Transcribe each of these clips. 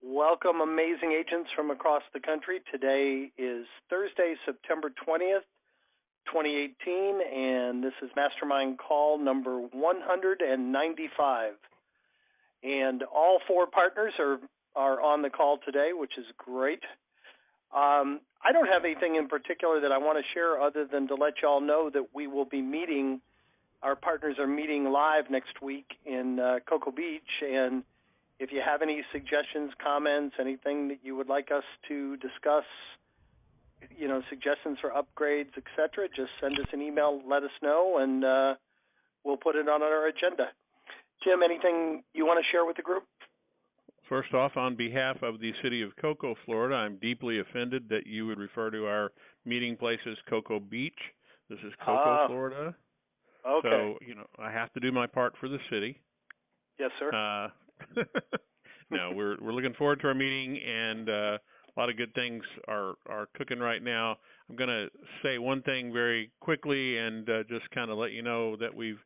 Welcome, amazing agents from across the country. Today is Thursday, September 20th, 2018, and this is Mastermind call number 195. And all four partners are on the call today, which is great. I don't have anything in particular that I want to share other than to let you all know that we will be meeting, our partners are meeting live next week in Cocoa Beach, and if you have any suggestions, comments, anything that you would like us to discuss, suggestions for upgrades, etc., just send us an email, let us know, and we'll put it on our agenda. Jim, anything you want to share with the group? First off, on behalf of the city of Cocoa, Florida, I'm deeply offended that you would refer to our meeting place as Cocoa Beach. This is Cocoa, Florida. Okay. So, I have to do my part for the city. Yes, sir. No, we're looking forward to our meeting, and a lot of good things are cooking right now. I'm going to say one thing very quickly and just kind of let you know that we've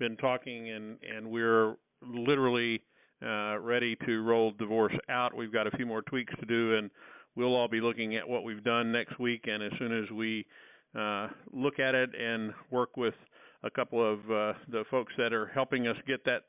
been talking, and we're literally ready to roll divorce out. We've got a few more tweaks to do, and we'll all be looking at what we've done next week, and as soon as we look at it and work with a couple of the folks that are helping us get that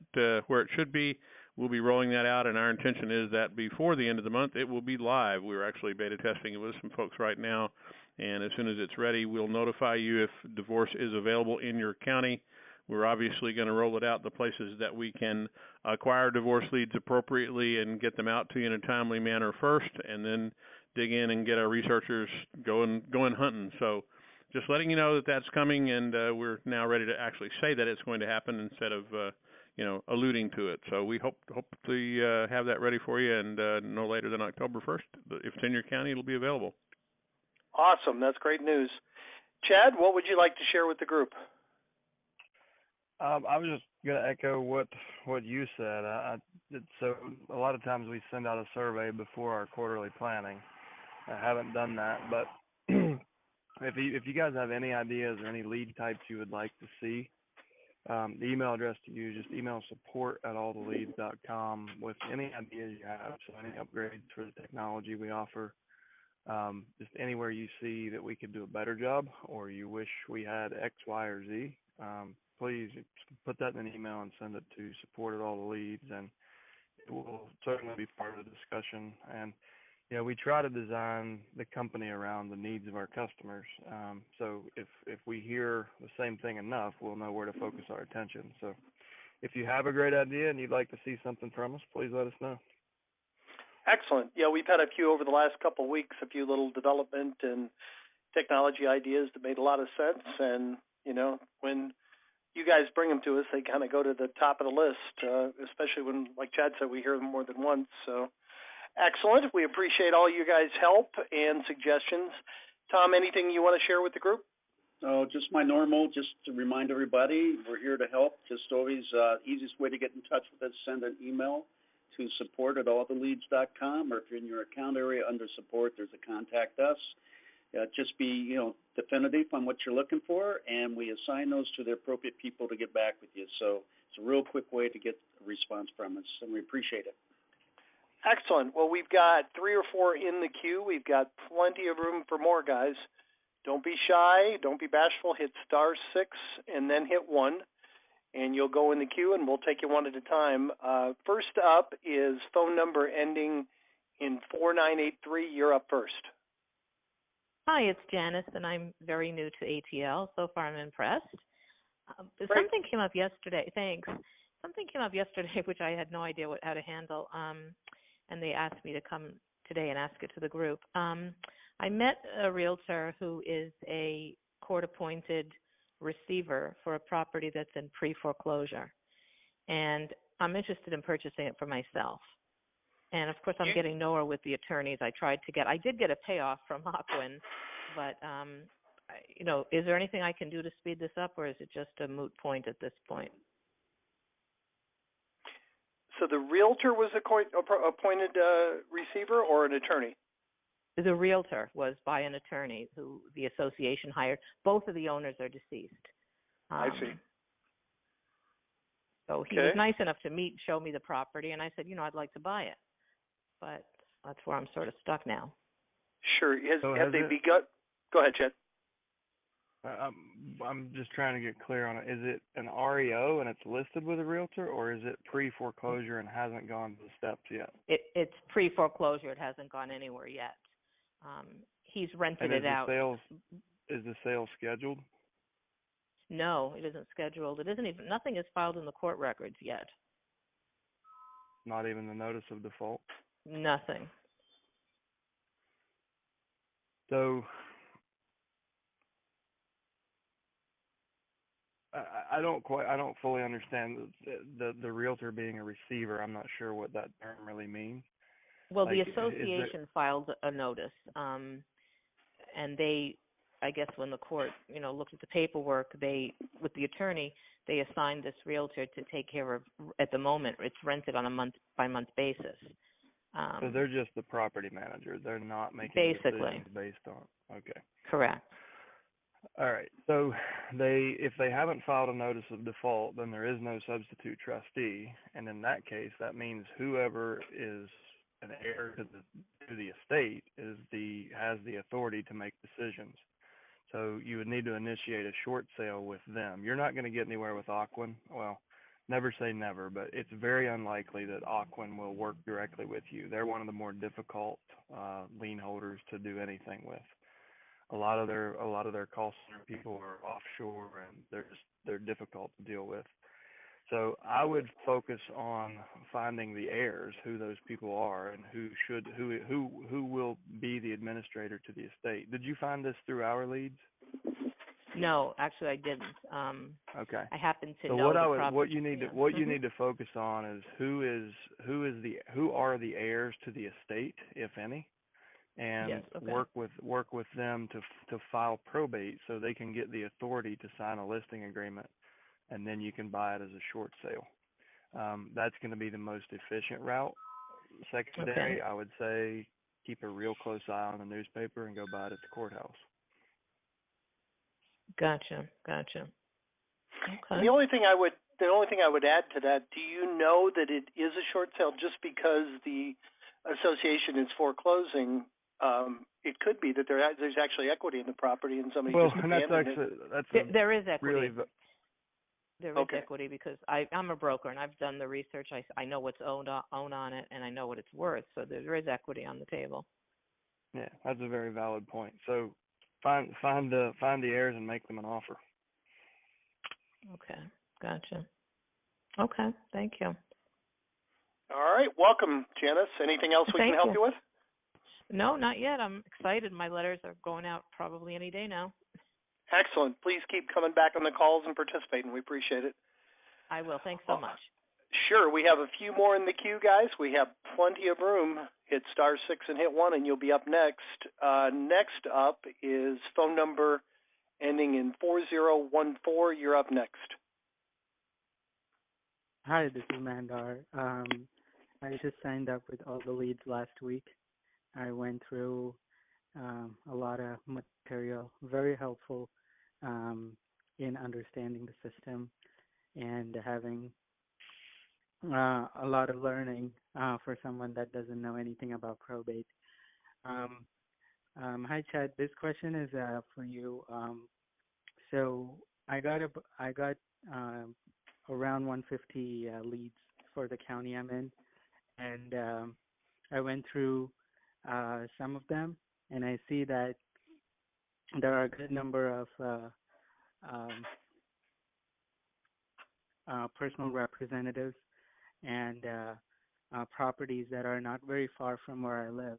where it should be, we'll be rolling that out, and our intention is that before the end of the month, it will be live. We're actually beta testing it with some folks right now, and as soon as it's ready, we'll notify you if divorce is available in your county. We're obviously going to roll it out the places that we can acquire divorce leads appropriately and get them out to you in a timely manner first, and then dig in and get our researchers going hunting. So just letting you know that that's coming, and we're now ready to actually say that it's going to happen instead of alluding to it. So we hope to have that ready for you, and no later than October 1st. If it's in your county, it'll be available. Awesome. That's great news. Chad, what would you like to share with the group? I was just going to echo what you said. So a lot of times we send out a survey before our quarterly planning. I haven't done that, but if you guys have any ideas or any lead types you would like to see, the email address to use, just email support@alltheleads.com with any ideas you have, so any upgrades for the technology we offer, just anywhere you see that we could do a better job or you wish we had X, Y, or Z, please put that in an email and send it to support@alltheleads, and it will certainly be part of the discussion. And we try to design the company around the needs of our customers. So if we hear the same thing enough, we'll know where to focus our attention. So if you have a great idea and you'd like to see something from us, please let us know. Excellent. Yeah, we've had a few over the last couple of weeks, a few little development and technology ideas that made a lot of sense. And, when you guys bring them to us, they kind of go to the top of the list, especially when, like Chad said, we hear them more than once. So excellent. We appreciate all you guys' help and suggestions. Tom, anything you want to share with the group? Oh, just my normal, just to remind everybody, we're here to help. Just always, easiest way to get in touch with us, send an email to support@alltheleads.com, or if you're in your account area under support, there's a contact us. Just be, definitive on what you're looking for, and we assign those to the appropriate people to get back with you. So it's a real quick way to get a response from us, and we appreciate it. Excellent. Well, we've got 3 or 4 in the queue. We've got plenty of room for more, guys. Don't be shy. Don't be bashful. Hit *6 and then hit 1, and you'll go in the queue, and we'll take you one at a time. First up is phone number ending in 4983. You're up first. Hi, it's Janice, and I'm very new to ATL. So far, I'm impressed. Something came up yesterday. Thanks. Something came up yesterday which I had no idea how to handle, and they asked me to come today and ask it to the group. I met a realtor who is a court-appointed receiver for a property that's in pre-foreclosure, and I'm interested in purchasing it for myself. And, of course, I'm getting nowhere with the attorneys. I did get a payoff from Aquin, but, is there anything I can do to speed this up, or is it just a moot point at this point? So the realtor was appointed receiver or an attorney? The realtor was by an attorney who the association hired. Both of the owners are deceased. I see. So he was nice enough to show me the property, and I said, I'd like to buy it. but that's where I'm sort of stuck now. Sure. Have they begun? Go ahead, Chet. I'm just trying to get clear on it. Is it an REO and it's listed with a realtor, or is it pre-foreclosure and hasn't gone to the steps yet? It's pre-foreclosure. It hasn't gone anywhere yet. He's rented it out. Is the sale scheduled? No, it isn't scheduled. It isn't even. Nothing is filed in the court records yet. Not even the notice of default? Nothing. So I don't fully understand the realtor being a receiver. I'm not sure what that term really means. Well, the association filed a notice, and they, I guess, when the court, looked at the paperwork, with the attorney, they assigned this realtor to take care of. At the moment, it's rented on a month-by-month basis. So they're just the property manager. They're not making decisions based on. Okay. Correct. All right. So if they haven't filed a notice of default, then there is no substitute trustee, and in that case, that means whoever is an heir to the estate has the authority to make decisions. So you would need to initiate a short sale with them. You're not going to get anywhere with Aquin. Well, never say never, but it's very unlikely that Aquin will work directly with you. They're one of the more difficult lien holders to do anything with. A lot of their call center people are offshore, and they're difficult to deal with. So I would focus on finding the heirs, who those people are, and who will be the administrator to the estate. Did you find this through our leads? No, actually I didn't. Okay. I happen to know. So what you need to focus on is who are the heirs to the estate, if any, and yes, okay. work with them to file probate so they can get the authority to sign a listing agreement, and then you can buy it as a short sale. That's going to be the most efficient route. Secondary, okay. I would say keep a real close eye on the newspaper and go buy it at the courthouse. Gotcha. Okay. And the only thing I would add to that, do you know that it is a short sale just because the association is foreclosing? It could be that there's actually equity in the property and somebody just abandoned it. There is equity. Really, there is equity because I'm a broker and I've done the research. I know what's owned on it and I know what it's worth. So there is equity on the table. Yeah, that's a very valid point. So find the heirs and make them an offer. Okay, gotcha. Okay, thank you. All right, welcome, Janice. Anything else we can help you with? No, not yet. I'm excited. My letters are going out probably any day now. Excellent. Please keep coming back on the calls and participating. We appreciate it. I will. Thanks so much. Sure. We have a few more in the queue, guys. We have plenty of room. Hit *6 and hit 1, and you'll be up next. Next up is phone number ending in 4014. You're up next. Hi, this is Mandar. I just signed up with all the leads last week. I went through a lot of material, very helpful in understanding the system and having a lot of learning for someone that doesn't know anything about probate. Hi, Chad. This question is for you. So I got around 150 leads for the county I'm in, and I went through some of them, and I see that there are a good number of personal representatives and properties that are not very far from where I live.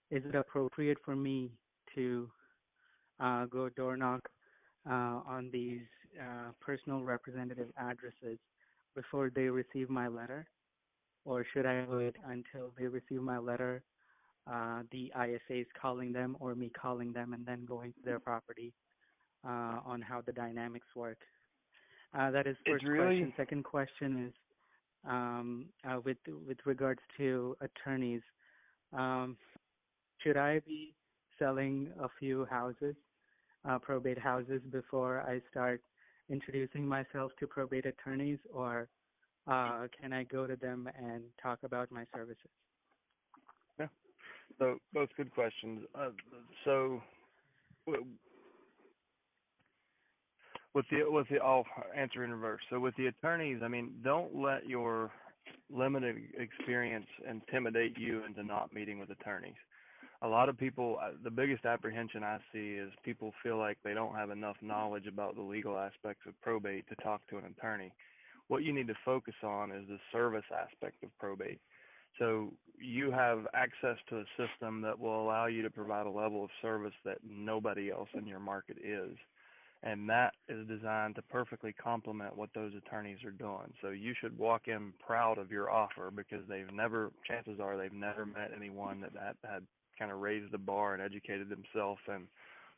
Is it appropriate for me to go door knock on these personal representative addresses before they receive my letter? Or should I wait until they receive my letter, the ISA is calling them or me calling them and then going to their property on how the dynamics work? That is first question. Second question is with regards to attorneys. Should I be selling a few houses, probate houses, before I start introducing myself to probate attorneys, or can I go to them and talk about my services? Yeah. So both good questions. So w- I'll answer in reverse. So with the attorneys, I mean, don't let your limited experience intimidate you into not meeting with attorneys. A lot of people, the biggest apprehension I see is people feel like they don't have enough knowledge about the legal aspects of probate to talk to an attorney. What you need to focus on is the service aspect of probate. So you have access to a system that will allow you to provide a level of service that nobody else in your market is. And that is designed to perfectly complement what those attorneys are doing. So you should walk in proud of your offer because chances are they've never met anyone that had kind of raised the bar and educated themselves and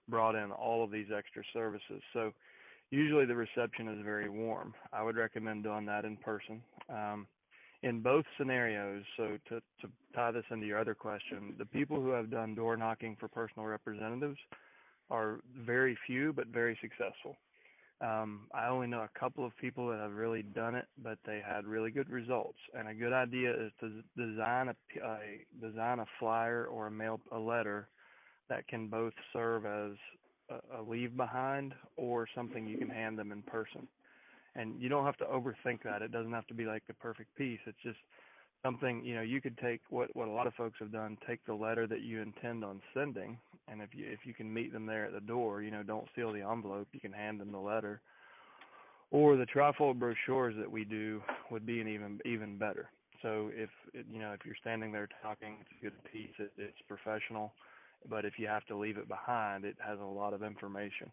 brought in all of these extra services. So usually the reception is very warm. I would recommend doing that in person. In both scenarios, so to tie this into your other question, the people who have done door knocking for personal representatives are very few but very successful. I only know a couple of people that have really done it, but they had really good results. And a good idea is to design a flyer or a letter that can both serve as a leave behind or something you can hand them in person. And you don't have to overthink that. It doesn't have to be like the perfect piece. It's just something, you could take what a lot of folks have done, take the letter that you intend on sending, and if you can meet them there at the door, don't seal the envelope, you can hand them the letter. Or the trifold brochures that we do would be an even better. So if you're standing there talking, it's a good piece, it's professional, but if you have to leave it behind, it has a lot of information.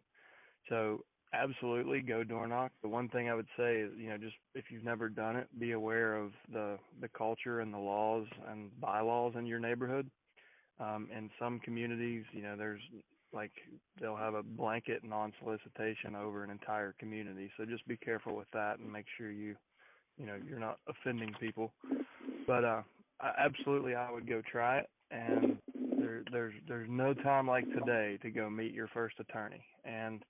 So absolutely go door knock. The one thing I would say is, just if you've never done it, be aware of the culture and the laws and bylaws in your neighborhood. In some communities, there's they'll have a blanket non-solicitation over an entire community. So just be careful with that and make sure you're not offending people. But absolutely, I would go try it. And there's no time like today to go meet your first attorney. And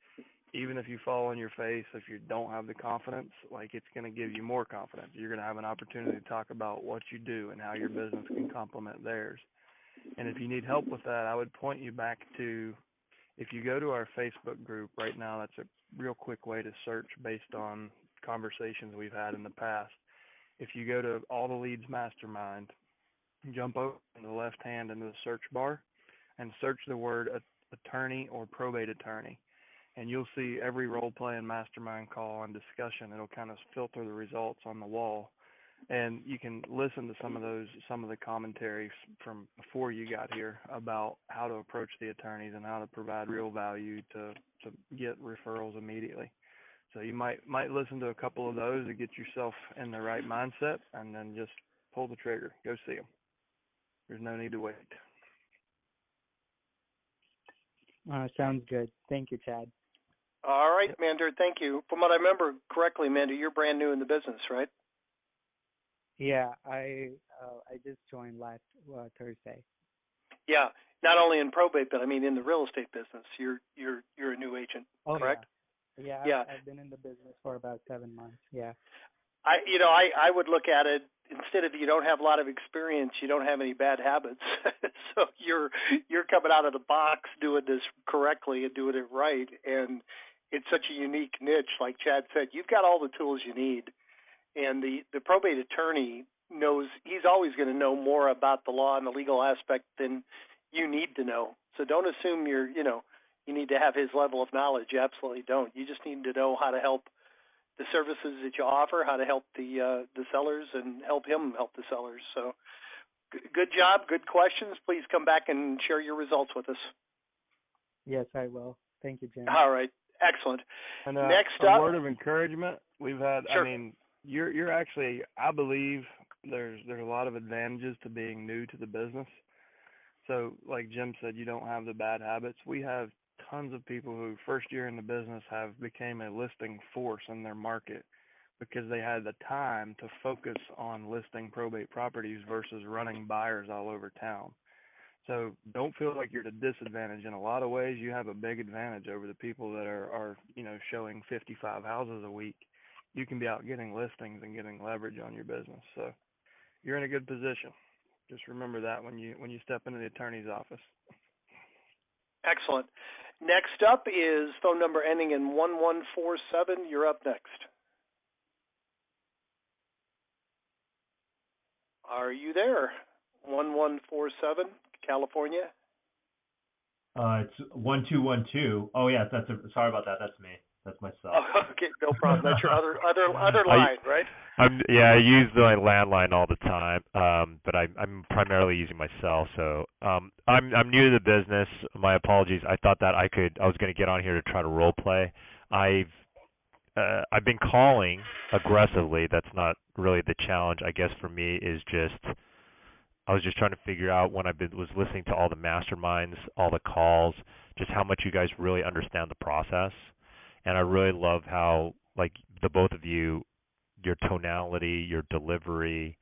even if you fall on your face, if you don't have the confidence, it's going to give you more confidence. You're going to have an opportunity to talk about what you do and how your business can complement theirs. And if you need help with that, I would point you back to, if you go to our Facebook group right now, that's a real quick way to search based on conversations we've had in the past. If you go to All the Leads Mastermind, jump over on the left hand into the search bar and search the word attorney or probate attorney. And you'll see every role-playing mastermind call and discussion. It'll kind of filter the results on the wall. And you can listen to some of the commentaries from before you got here about how to approach the attorneys and how to provide real value to get referrals immediately. So you might listen to a couple of those to get yourself in the right mindset, and then just pull the trigger. Go see them. There's no need to wait. Sounds good. Thank you, Chad. All right, Mander, thank you. From what I remember correctly, Mander, you're brand new in the business, right? Yeah, I just joined last Thursday. Yeah, not only in probate, but I mean in the real estate business. You're a new agent, correct? Yeah. I've been in the business for about 7 months. Yeah. I would look at it, instead of you don't have a lot of experience, you don't have any bad habits. So you're coming out of the box doing this correctly and doing it right, and it's such a unique niche. Like Chad said, you've got all the tools you need, and the probate attorney knows, he's always going to know more about the law and the legal aspect than you need to know. So don't assume you need to have his level of knowledge. You absolutely don't. You just need to know how to help the services that you offer, how to help the sellers, and help him help the sellers. So good job, good questions. Please come back and share your results with us. Yes, I will. Thank you, Jim. All right, excellent. And next a up, word of encouragement. We've had, sure. I mean, you're actually, I believe there's a lot of advantages to being new to the business. So like Jim said, you don't have the bad habits. We have tons of people who first year in the business have became a listing force in their market because they had the time to focus on listing probate properties versus running buyers all over town. So don't feel like you're at a disadvantage. In a lot of ways, you have a big advantage over the people that are showing 55 houses a week. You can be out getting listings and getting leverage on your business. So you're in a good position. Just remember that when you step into the attorney's office. Excellent. Next up is phone number ending in 1147. You're up next. Are you there? 1147, California. It's 1212. Oh yeah, sorry about that. That's me. That's myself. Oh, okay, no problem. That's your other line, right? I use my landline all the time, but I'm primarily using my cell. So I'm new to the business. My apologies. I thought that I was going to get on here to try to role play. I've been calling aggressively. That's not really the challenge. I guess for me is just I was just trying to figure out when was listening to all the masterminds, all the calls, just how much you guys really understand the process. And I really love how, like, the both of you, your tonality, your delivery,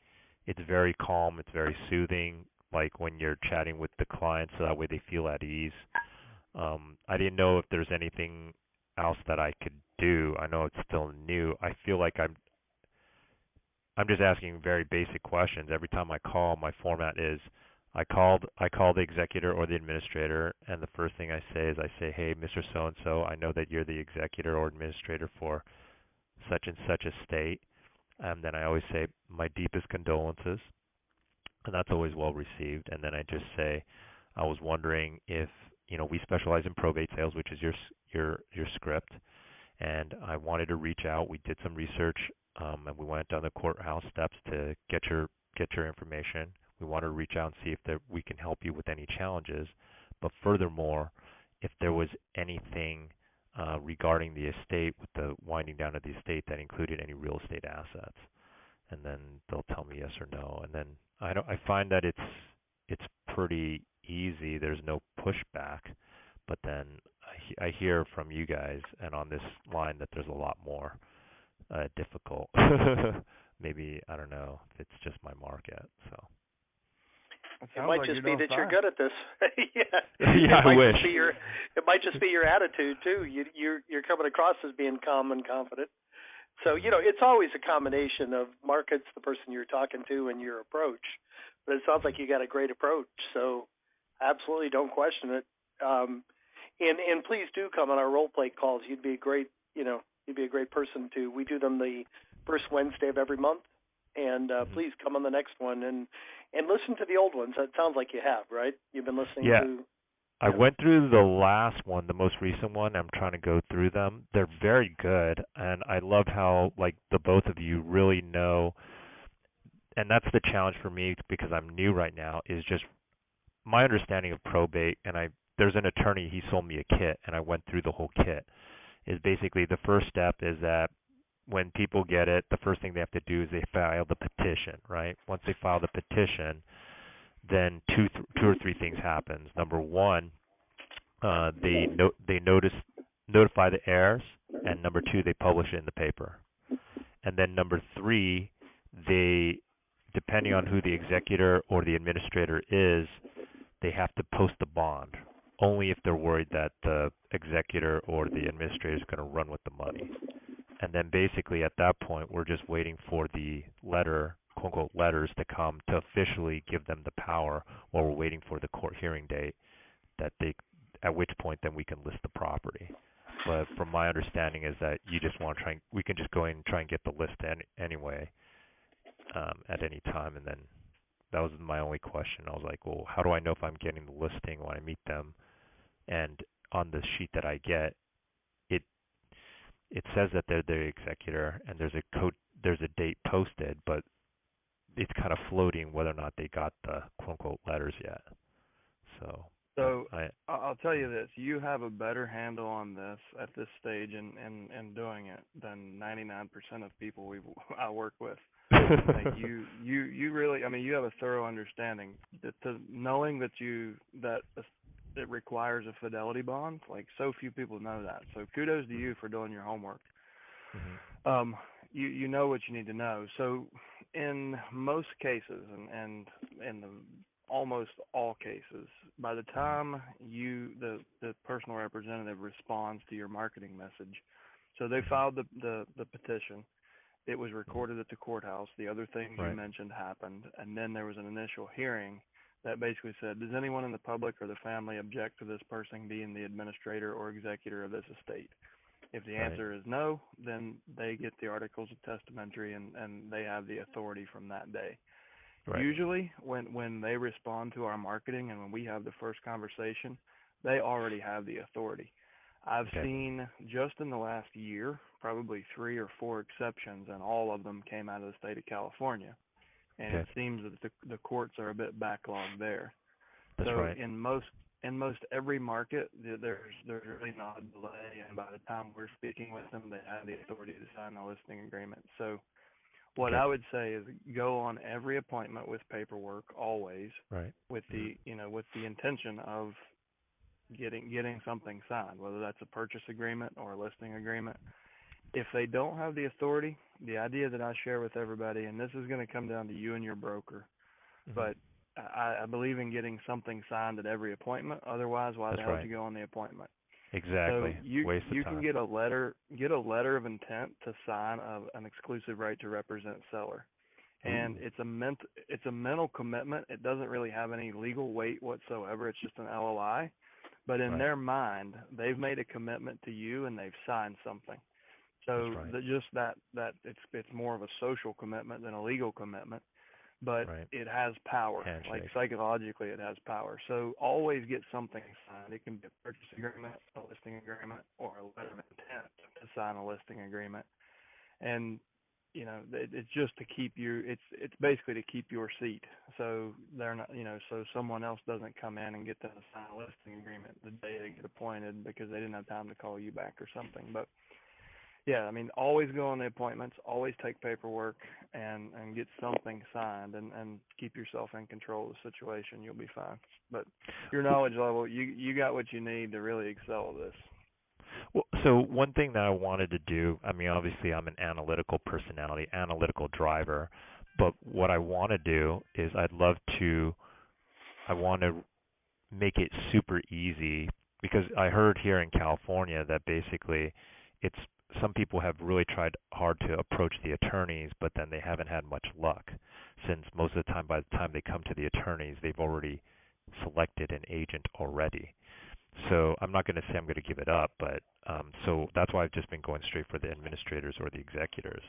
it's very calm, it's very soothing, like when you're chatting with the clients, so that way they feel at ease. I didn't know if there's anything else that I could do. I know it's still new. I feel like I'm just asking very basic questions. Every time I call, my format is I call the executor or the administrator, and the first thing I say is hey, Mr. So-and-so, I know that you're the executor or administrator for such and such a state. And then I always say my deepest condolences, and that's always well received. And then I just say, I was wondering if, we specialize in probate sales, which is your script, and I wanted to reach out. We did some research, and we went down the courthouse steps to get your information. We want to reach out and see if we can help you with any challenges. But furthermore, if there was anything regarding the estate, with the winding down of the estate, that included any real estate assets. And then they'll tell me yes or no. And then I find that it's pretty easy. There's no pushback. But then I hear from you guys and on this line that there's a lot more difficult. Maybe, I don't know if it's just my market. So. It might just be that you're good at this. Yeah, I wish. It might just be your attitude too. You're coming across as being calm and confident. So it's always a combination of markets, the person you're talking to, and your approach. But it sounds like you got a great approach. So absolutely, don't question it. And please do come on our role play calls. You'd be a great person to. We do them the first Wednesday of every month. And please come on the next one and listen to the old ones. It sounds like you have, right? You've been listening to. I went through the last one, the most recent one. I'm trying to go through them. They're very good, and I love how, like, the both of you really know. And that's the challenge for me, because I'm new right now, is just my understanding of probate. And there's an attorney, he sold me a kit, and I went through the whole kit. Is basically the first step is that when people get it, the first thing they have to do is they file the petition, right? Once they file the petition, then two or three things happens. Number one, they notify the heirs, and number two, they publish it in the paper. And then number three, they, depending on who the executor or the administrator is, they have to post the bond, only if they're worried that the executor or the administrator is going to run with the money. And then basically at that point, we're just waiting for the letter, quote-unquote letters, to come to officially give them the power, while we're waiting for the court hearing date, at which point then we can list the property. But from my understanding is that you just want to we can just go in and try and get the list anyway at any time. And then that was my only question. I was like, well, how do I know if I'm getting the listing when I meet them? And on the sheet that I get, it says that they're the executor, and there's a date posted, but it's kind of floating whether or not they got the quote-unquote letters yet. So I'll tell you this: you have a better handle on this at this stage and doing it than 99% of people I work with. Like you really, I mean, you have a thorough understanding. Knowing that it requires a fidelity bond. Like, so few people know that. So kudos to you for doing your homework. Mm-hmm. You know what you need to know. So in most cases, and in almost all cases, by the time the personal representative responds to your marketing message, so they filed the petition, it was recorded at the courthouse. The other things you mentioned happened, and then there was an initial hearing that basically said, does anyone in the public or the family object to this person being the administrator or executor of this estate? If the answer is no, then they get the articles of testamentary and they have the authority from that day. Usually when they respond to our marketing and when we have the first conversation, they already have the authority. I've seen just in the last year, probably 3 or 4 exceptions, and all of them came out of the state of California. And it seems that the courts are a bit backlogged there. In most every market, there's really not a delay, and by the time we're speaking with them, they have the authority to sign the listing agreement. So what I would say is go on every appointment with paperwork always, with the with the intention of getting something signed, whether that's a purchase agreement or a listing agreement. If they don't have the authority, the idea that I share with everybody, and this is going to come down to you and your broker, but I believe in getting something signed at every appointment. Otherwise, why the hell would you go on the appointment? Exactly. So you can get a letter of intent to sign an exclusive right to represent seller, and it's a mental commitment. It doesn't really have any legal weight whatsoever. It's just an LOI, but in their mind, they've made a commitment to you and they've signed something. So it's more of a social commitment than a legal commitment, but it has power. Like psychologically, it has power. So always get something signed. It can be a purchase agreement, a listing agreement, or a letter of intent to sign a listing agreement. And it's just to keep you. It's basically to keep your seat. So they're not, so someone else doesn't come in and get them to sign a listing agreement the day they get appointed because they didn't have time to call you back or something. But yeah, I mean, always go on the appointments, always take paperwork and get something signed and keep yourself in control of the situation. You'll be fine. But your knowledge level, you got what you need to really excel at this. Well, so one thing that I wanted to do, I mean, obviously I'm an analytical personality, analytical driver, but what I want to do is I want to make it super easy because I heard here in California that basically some people have really tried hard to approach the attorneys, but then they haven't had much luck since most of the time, by the time they come to the attorneys, they've already selected an agent already. So I'm not going to say I'm going to give it up, but so that's why I've just been going straight for the administrators or the executors.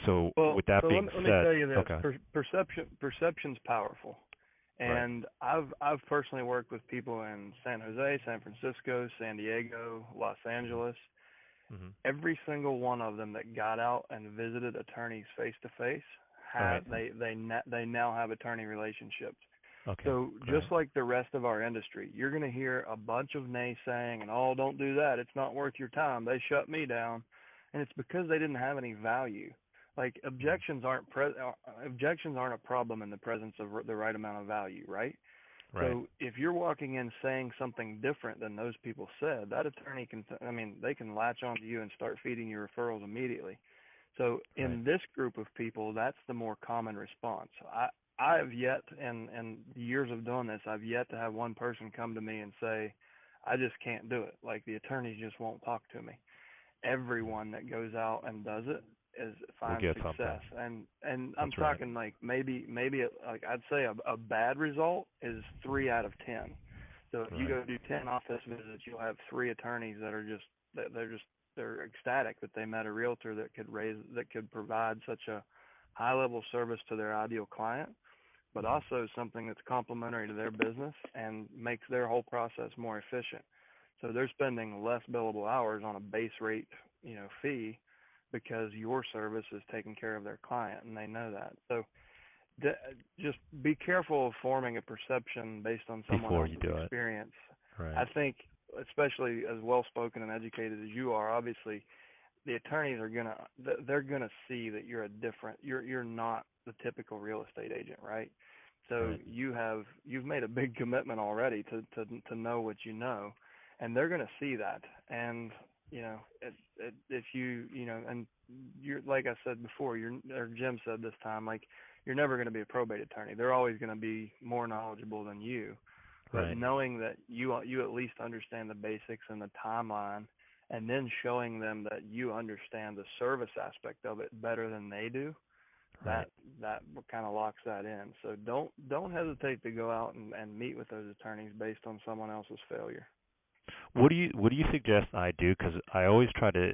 So with that being said, let me tell you this: perception's powerful. And I've personally worked with people in San Jose, San Francisco, San Diego, Los Angeles. Every single one of them that got out and visited attorneys face to face, they now have attorney relationships. So just like the rest of our industry, you're going to hear a bunch of naysaying and, oh, don't do that. It's not worth your time. They shut me down. And it's because they didn't have any value. Like objections aren't a problem in the presence of the right amount of value, right? So if you're walking in saying something different than those people said, that attorney they can latch onto you and start feeding you referrals immediately. So in this group of people, that's the more common response. I have yet, in years of doing this, I've yet to have one person come to me and say, I just can't do it. Like the attorneys just won't talk to me. Everyone that goes out and does it finds success. And I'm talking like maybe like I'd say a bad result is 3 out of 10. So if you go do 10 office visits, you'll have 3 attorneys that are they're ecstatic that they met a realtor that could provide such a high level service to their ideal client, but also something that's complementary to their business and makes their whole process more efficient. So they're spending less billable hours on a base rate, fee, because your service is taking care of their client, and they know that. So just be careful of forming a perception based on someone else's experience. I think, especially as well-spoken and educated as you are, obviously, the attorneys are they're gonna see that you're not the typical real estate agent, right? So you've made a big commitment already to know what you know, and they're gonna see that. And if and you're, like I said before, or Jim said this time, like you're never going to be a probate attorney. They're always going to be more knowledgeable than you. But knowing that you at least understand the basics and the timeline and then showing them that you understand the service aspect of it better than they do, Right. that kind of locks that in. So don't hesitate to go out and meet with those attorneys based on someone else's failure. What do you suggest I do? Because I always try to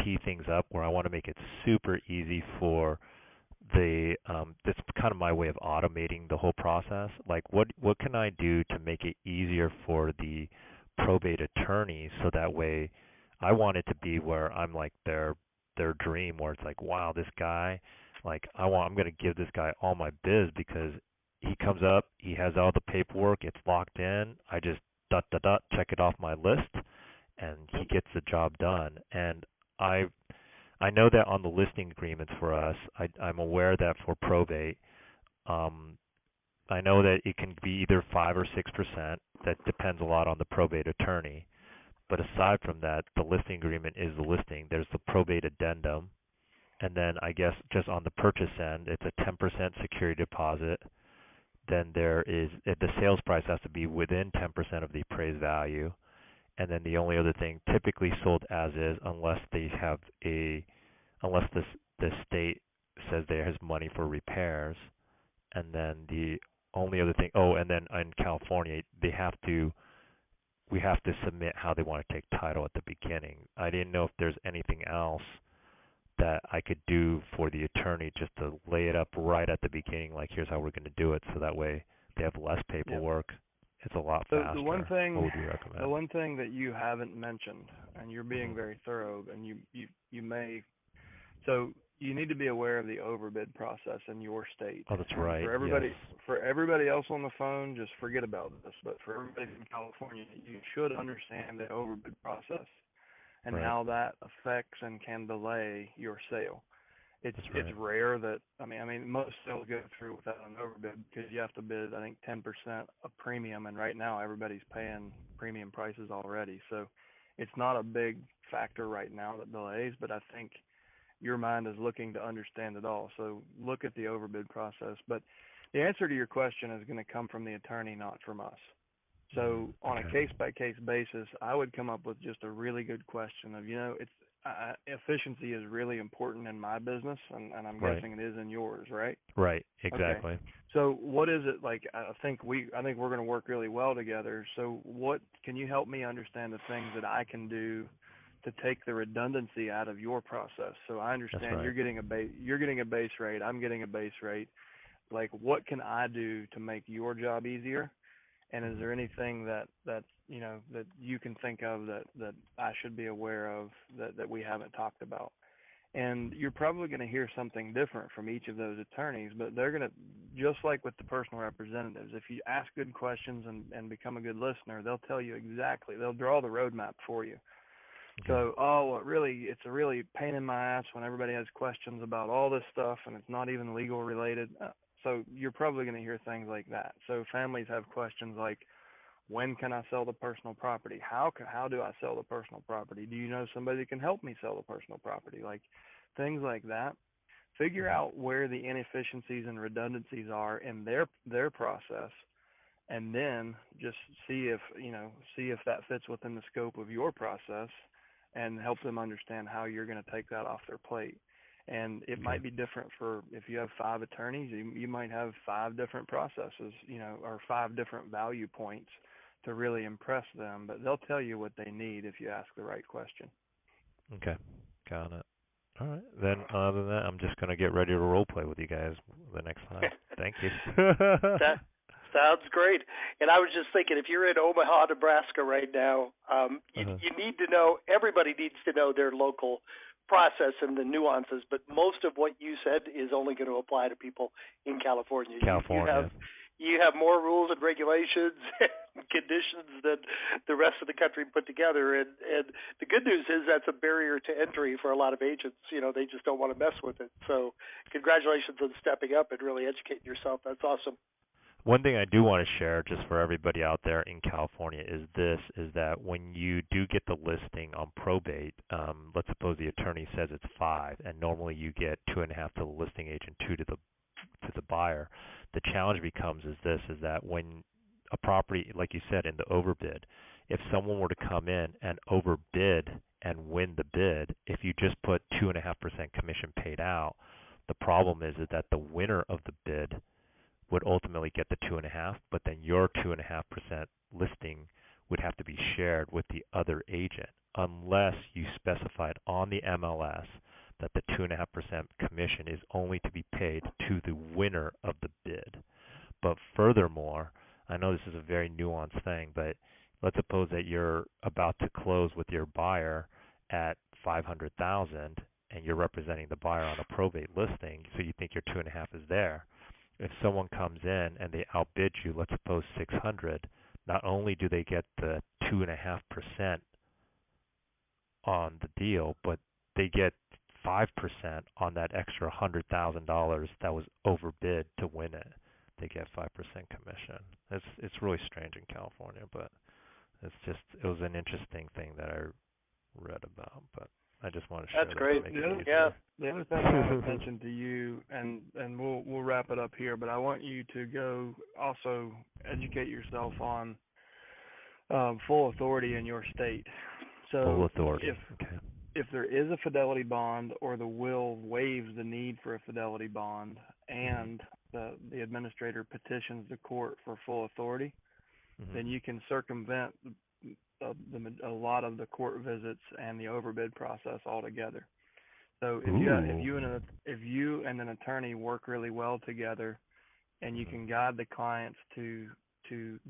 tee things up where I want to make it super easy for the that's kind of my way of automating the whole process. Like what can I do to make it easier for the probate attorneys so that way I want it to be where I'm like their dream, where it's like, wow, this guy, like I'm going to give this guy all my biz because he comes up, he has all the paperwork, it's locked in. I just check it off my list and he gets the job done. And I know that on the listing agreements for us, I'm aware that for probate, I know that it can be either 5 or 6%. That depends a lot on the probate attorney. But aside from that, the listing agreement is the listing. There's the probate addendum. And then I guess just on the purchase end, it's a 10% security deposit. Then there is, the sales price has to be within 10% of the appraised value. And then the only other thing, typically sold as is, unless the state says there has money for repairs. And then the only other thing, and then in California, we have to submit how they want to take title at the beginning. I didn't know if there's anything else that I could do for the attorney just to lay it up right at the beginning, like here's how we're going to do it, so that way they have less paperwork. Yep. It's a lot faster. The one thing, what would you recommend? The one thing that you haven't mentioned, and you're being very thorough, and you may, so you need to be aware of the overbid process in your state. Oh, that's right. For everybody else on the phone, just forget about this. But for everybody in California, you should understand the overbid process and how that affects and can delay your sale. It's rare that I mean most sales go through without an overbid because you have to bid, I think, 10% of premium, and right now everybody's paying premium prices already. So it's not a big factor right now that delays, but I think your mind is looking to understand it all. So look at the overbid process. But the answer to your question is going to come from the attorney, not from us. So on a case-by-case basis, I would come up with just a really good question of, it's efficiency is really important in my business, and I'm guessing it is in yours, right? Right, exactly. Okay. So what is it like? I think we're going to work really well together. So what can you help me understand the things that I can do to take the redundancy out of your process? So I understand you're getting a base rate, I'm getting a base rate. Like, what can I do to make your job easier? And is there anything that you can think of that I should be aware of that we haven't talked about? And you're probably going to hear something different from each of those attorneys, but they're going to, just like with the personal representatives, if you ask good questions and become a good listener, they'll tell you exactly, they'll draw the roadmap for you. So, it's a really pain in my ass when everybody has questions about all this stuff and it's not even legal related. So you're probably going to hear things like that. So families have questions like, when can I sell the personal property? How do I sell the personal property? Do you know somebody that can help me sell the personal property? Like things like that. Figure out where the inefficiencies and redundancies are in their process, and then just see if that fits within the scope of your process, and help them understand how you're going to take that off their plate. And it might be different for, if you have 5 attorneys, you might have 5 different processes, or 5 different value points to really impress them, but they'll tell you what they need if you ask the right question. Okay, got it. All right, then other than that, I'm just going to get ready to role play with you guys the next time. Thank you. That sounds great. And I was just thinking, if you're in Omaha, Nebraska right now, you need to know, everybody needs to know their local process and the nuances, but most of what you said is only going to apply to people in California. You have more rules and regulations and conditions than the rest of the country put together. And the good news is that's a barrier to entry for a lot of agents. They just don't want to mess with it. So congratulations on stepping up and really educating yourself. That's awesome. One thing I do want to share just for everybody out there in California is that when you do get the listing on probate, let's suppose the attorney says it's 5, and normally you get 2.5 to the listing agent, 2 to the buyer. The challenge becomes is that when a property, like you said, in the overbid. If someone were to come in and overbid and win the bid, if you just put 2.5% commission paid out, the problem is that the winner of the bid would ultimately get the 2.5%, but then your 2.5% listing would have to be shared with the other agent unless you specified on the MLS that the 2.5% commission is only to be paid to the winner of the bid. But furthermore, I know this is a very nuanced thing, but let's suppose that you're about to close with your buyer at $500,000 and you're representing the buyer on a probate listing, so you think your 2.5% is there. If someone comes in and they outbid you, let's suppose $600,000, not only do they get the 2.5% on the deal, but they get 5% on that extra $100,000 that was overbid to win it. They get 5% commission. It's really strange in California, but it was an interesting thing that I read about. But I just want to share That's that great. to make it Yeah. The other thing I would mention to you, and we'll wrap it up here, but I want you to go also educate yourself on full authority in your state. So full authority. If there is a fidelity bond or the will waives the need for a fidelity bond and the administrator petitions the court for full authority, then you can circumvent a lot of the court visits and the overbid process altogether. So if you and an attorney work really well together, and you can guide the clients to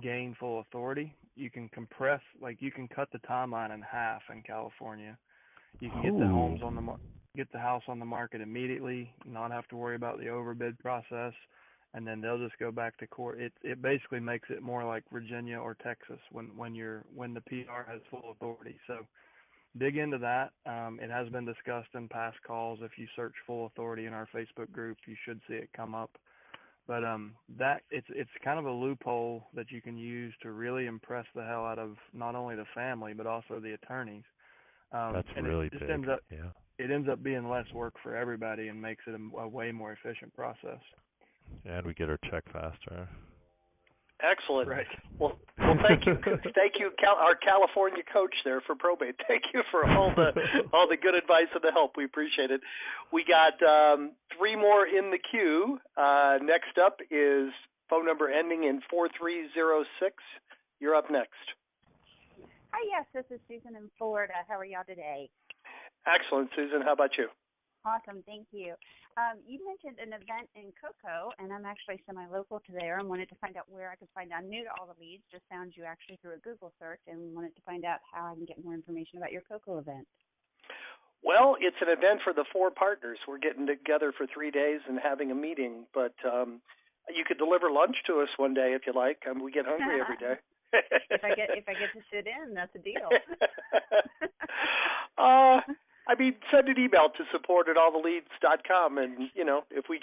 gain full authority, you can cut the timeline in half in California. You can get the house on the market immediately, not have to worry about the overbid process, and then they'll just go back to court. It basically makes it more like Virginia or Texas when the PR has full authority. So dig into that. It has been discussed in past calls. If you search full authority in our Facebook group, you should see it come up. But it's kind of a loophole that you can use to really impress the hell out of not only the family but also the attorneys. That's really big. It ends up being less work for everybody and makes it a way more efficient process. And we get our check faster. Excellent. Right. Well, thank you, our California coach there for probate. Thank you for all the good advice and the help. We appreciate it. We got 3 more in the queue. Next up is phone number ending in 4306. You're up next. Hi, yes, this is Susan in Florida. How are y'all today? Excellent, Susan. How about you? Awesome, thank you. You mentioned an event in Cocoa, and I'm actually semi-local to there and wanted to find out where I could find out. New to all the leads, just found you actually through a Google search and wanted to find out how I can get more information about your Cocoa event. Well, it's an event for the 4 partners. We're getting together for 3 days and having a meeting, but you could deliver lunch to us one day if you like. We get hungry every day. If I get to sit in, that's a deal. Send an email to support@alltheleads.com, and if we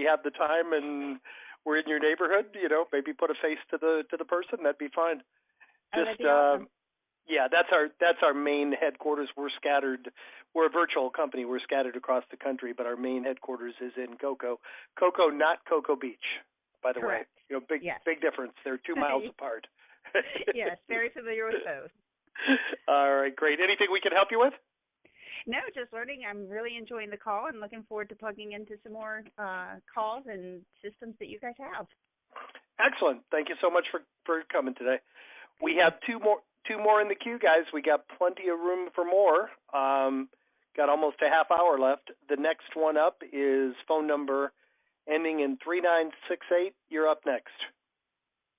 have the time and we're in your neighborhood, maybe put a face to the person. That'd be fine. That'd be awesome. Yeah, that's our main headquarters. We're scattered. We're a virtual company. We're scattered across the country, but our main headquarters is in Cocoa, not Cocoa Beach, by the Correct. way. Big difference. They're 2 miles apart. Yes, very familiar with those. All right, great. Anything we can help you with? No, just learning. I'm really enjoying the call and looking forward to plugging into some more calls and systems that you guys have. Excellent. Thank you so much for coming today. We have two more in the queue, guys. We got plenty of room for more. Got almost a half hour left. The next one up is phone number ending in 3968. You're up next.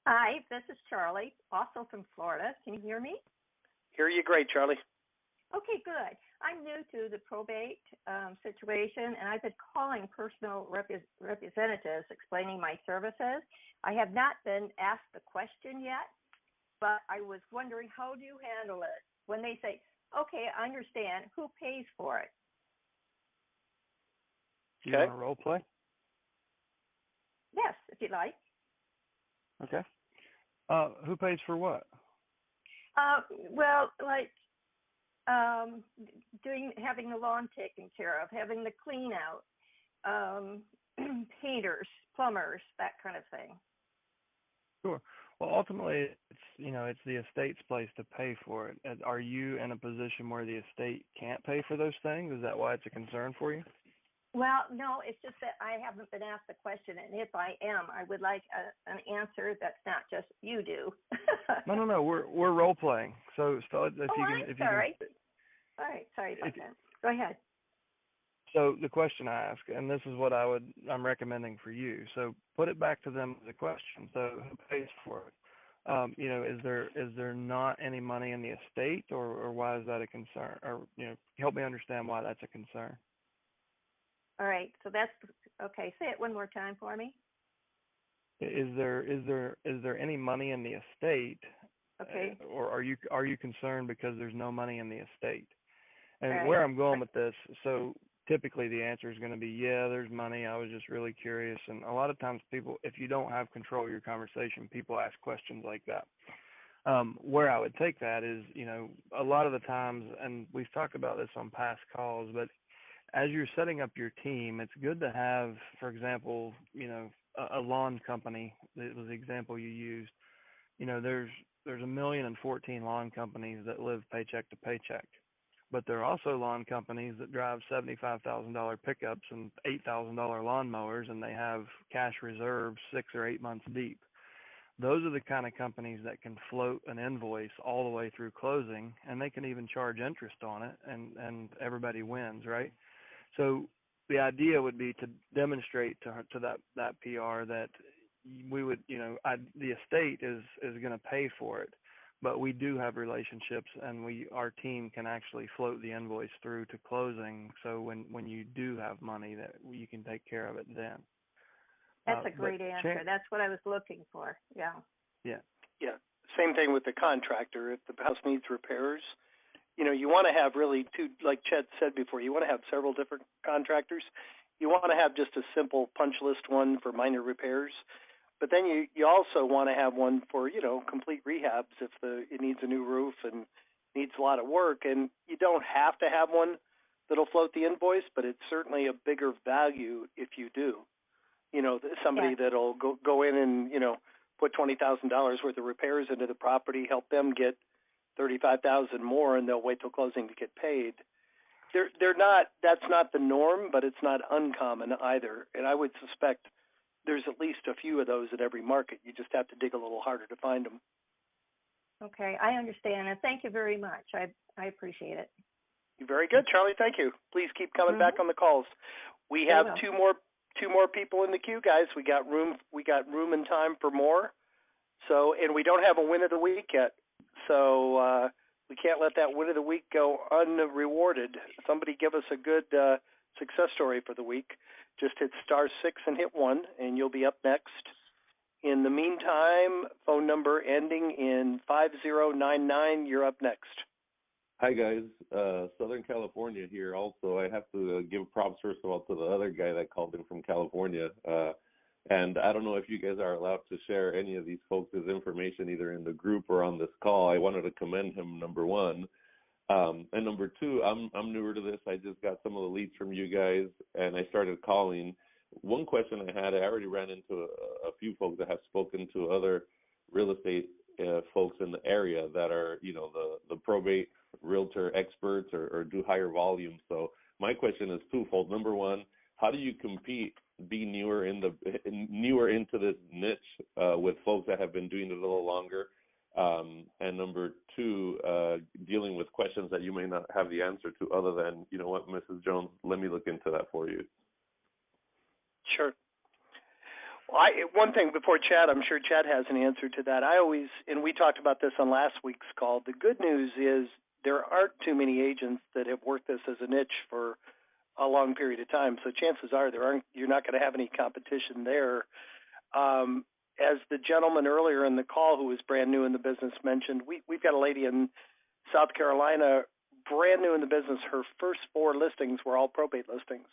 Hi, this is Charlie, also from Florida. Can you hear me? Hear you great, Charlie. Okay, good. I'm new to the probate situation, and I've been calling personal representatives explaining my services. I have not been asked the question yet, but I was wondering, how do you handle it when they say, okay, I understand, who pays for it? Do you want to role play? Yes, if you'd like. Okay. Who pays for what? Having the lawn taken care of, having the clean out, painters, plumbers, that kind of thing. Sure. Well, ultimately, it's the estate's place to pay for it. Are you in a position where the estate can't pay for those things? Is that why it's a concern for you? Well, no, it's just that I haven't been asked the question, and if I am, I would like an answer that's not just you do. No. We're role playing. So if I'm you can, sorry. All right, sorry about that. Go ahead. So the question I ask, and this is what I'm recommending for you. So put it back to them as a question. So who pays for it? Is there not any money in the estate, or why is that a concern? Or help me understand why that's a concern. All right, so that's okay. Say it one more time for me. Is there any money in the estate? Okay. Or are you concerned because there's no money in the estate? And right. Where I'm going with this, so typically the answer is going to be, yeah, there's money. I was just really curious. And a lot of times people, if you don't have control of your conversation, people ask questions like that. Where I would take that is, a lot of the times, and we've talked about this on past calls, but as you're setting up your team, it's good to have, for example, a lawn company. That was the example you used. There's 1,014 lawn companies that live paycheck to paycheck. But there are also lawn companies that drive $75,000 pickups and $8,000 lawnmowers, and they have cash reserves 6 or 8 months deep. Those are the kind of companies that can float an invoice all the way through closing, and they can even charge interest on it, and everybody wins, right? So the idea would be to demonstrate to that PR that we would, the estate is going to pay for it. But we do have relationships, and our team can actually float the invoice through to closing. So when you do have money, that you can take care of it then. That's a great answer. That's what I was looking for. Yeah. Yeah. Yeah. Same thing with the contractor. If the house needs repairs, you want to have really two, like Chet said before, you want to have several different contractors. You want to have just a simple punch list one for minor repairs. But then you also want to have one for, complete rehabs if it needs a new roof and needs a lot of work. And you don't have to have one that'll float the invoice, but it's certainly a bigger value if you do. Somebody that'll go in and, put $20,000 worth of repairs into the property, help them get $35,000 more, and they'll wait till closing to get paid. That's not the norm, but it's not uncommon either. And I would suspect there's at least a few of those in every market. You just have to dig a little harder to find them. Okay, I understand, and thank you very much. I appreciate it. Very good, Charlie. Thank you. Please keep coming back on the calls. We have two more people in the queue, guys. We got room and time for more. So, and we don't have a win of the week yet. So we can't let that win of the week go unrewarded. Somebody give us a good success story for the week. Just hit *6 and hit 1, and you'll be up next. In the meantime, phone number ending in 5099, you're up next. Hi, guys. Southern California here also. I have to give props, first of all, to the other guy that called in from California. And I don't know if you guys are allowed to share any of these folks' information either in the group or on this call. I wanted to commend him, number one. And number two, I'm newer to this. I just got some of the leads from you guys, and I started calling. One question I had, I already ran into a few folks that have spoken to other real estate folks in the area that are, the probate realtor experts or do higher volume. So my question is twofold. Number one, how do you compete, be newer into this niche with folks that have been doing it a little longer? And number two, dealing with questions that you may not have the answer to other than, you know what, Mrs. Jones, let me look into that for you. Sure. Well, one thing before Chad, I'm sure Chad has an answer to that. And we talked about this on last week's call, the good news is there aren't too many agents that have worked this as a niche for a long period of time. So chances are you're not going to have any competition there. As the gentleman earlier in the call who was brand new in the business mentioned, we've got a lady in South Carolina, brand new in the business. Her first 4 listings were all probate listings.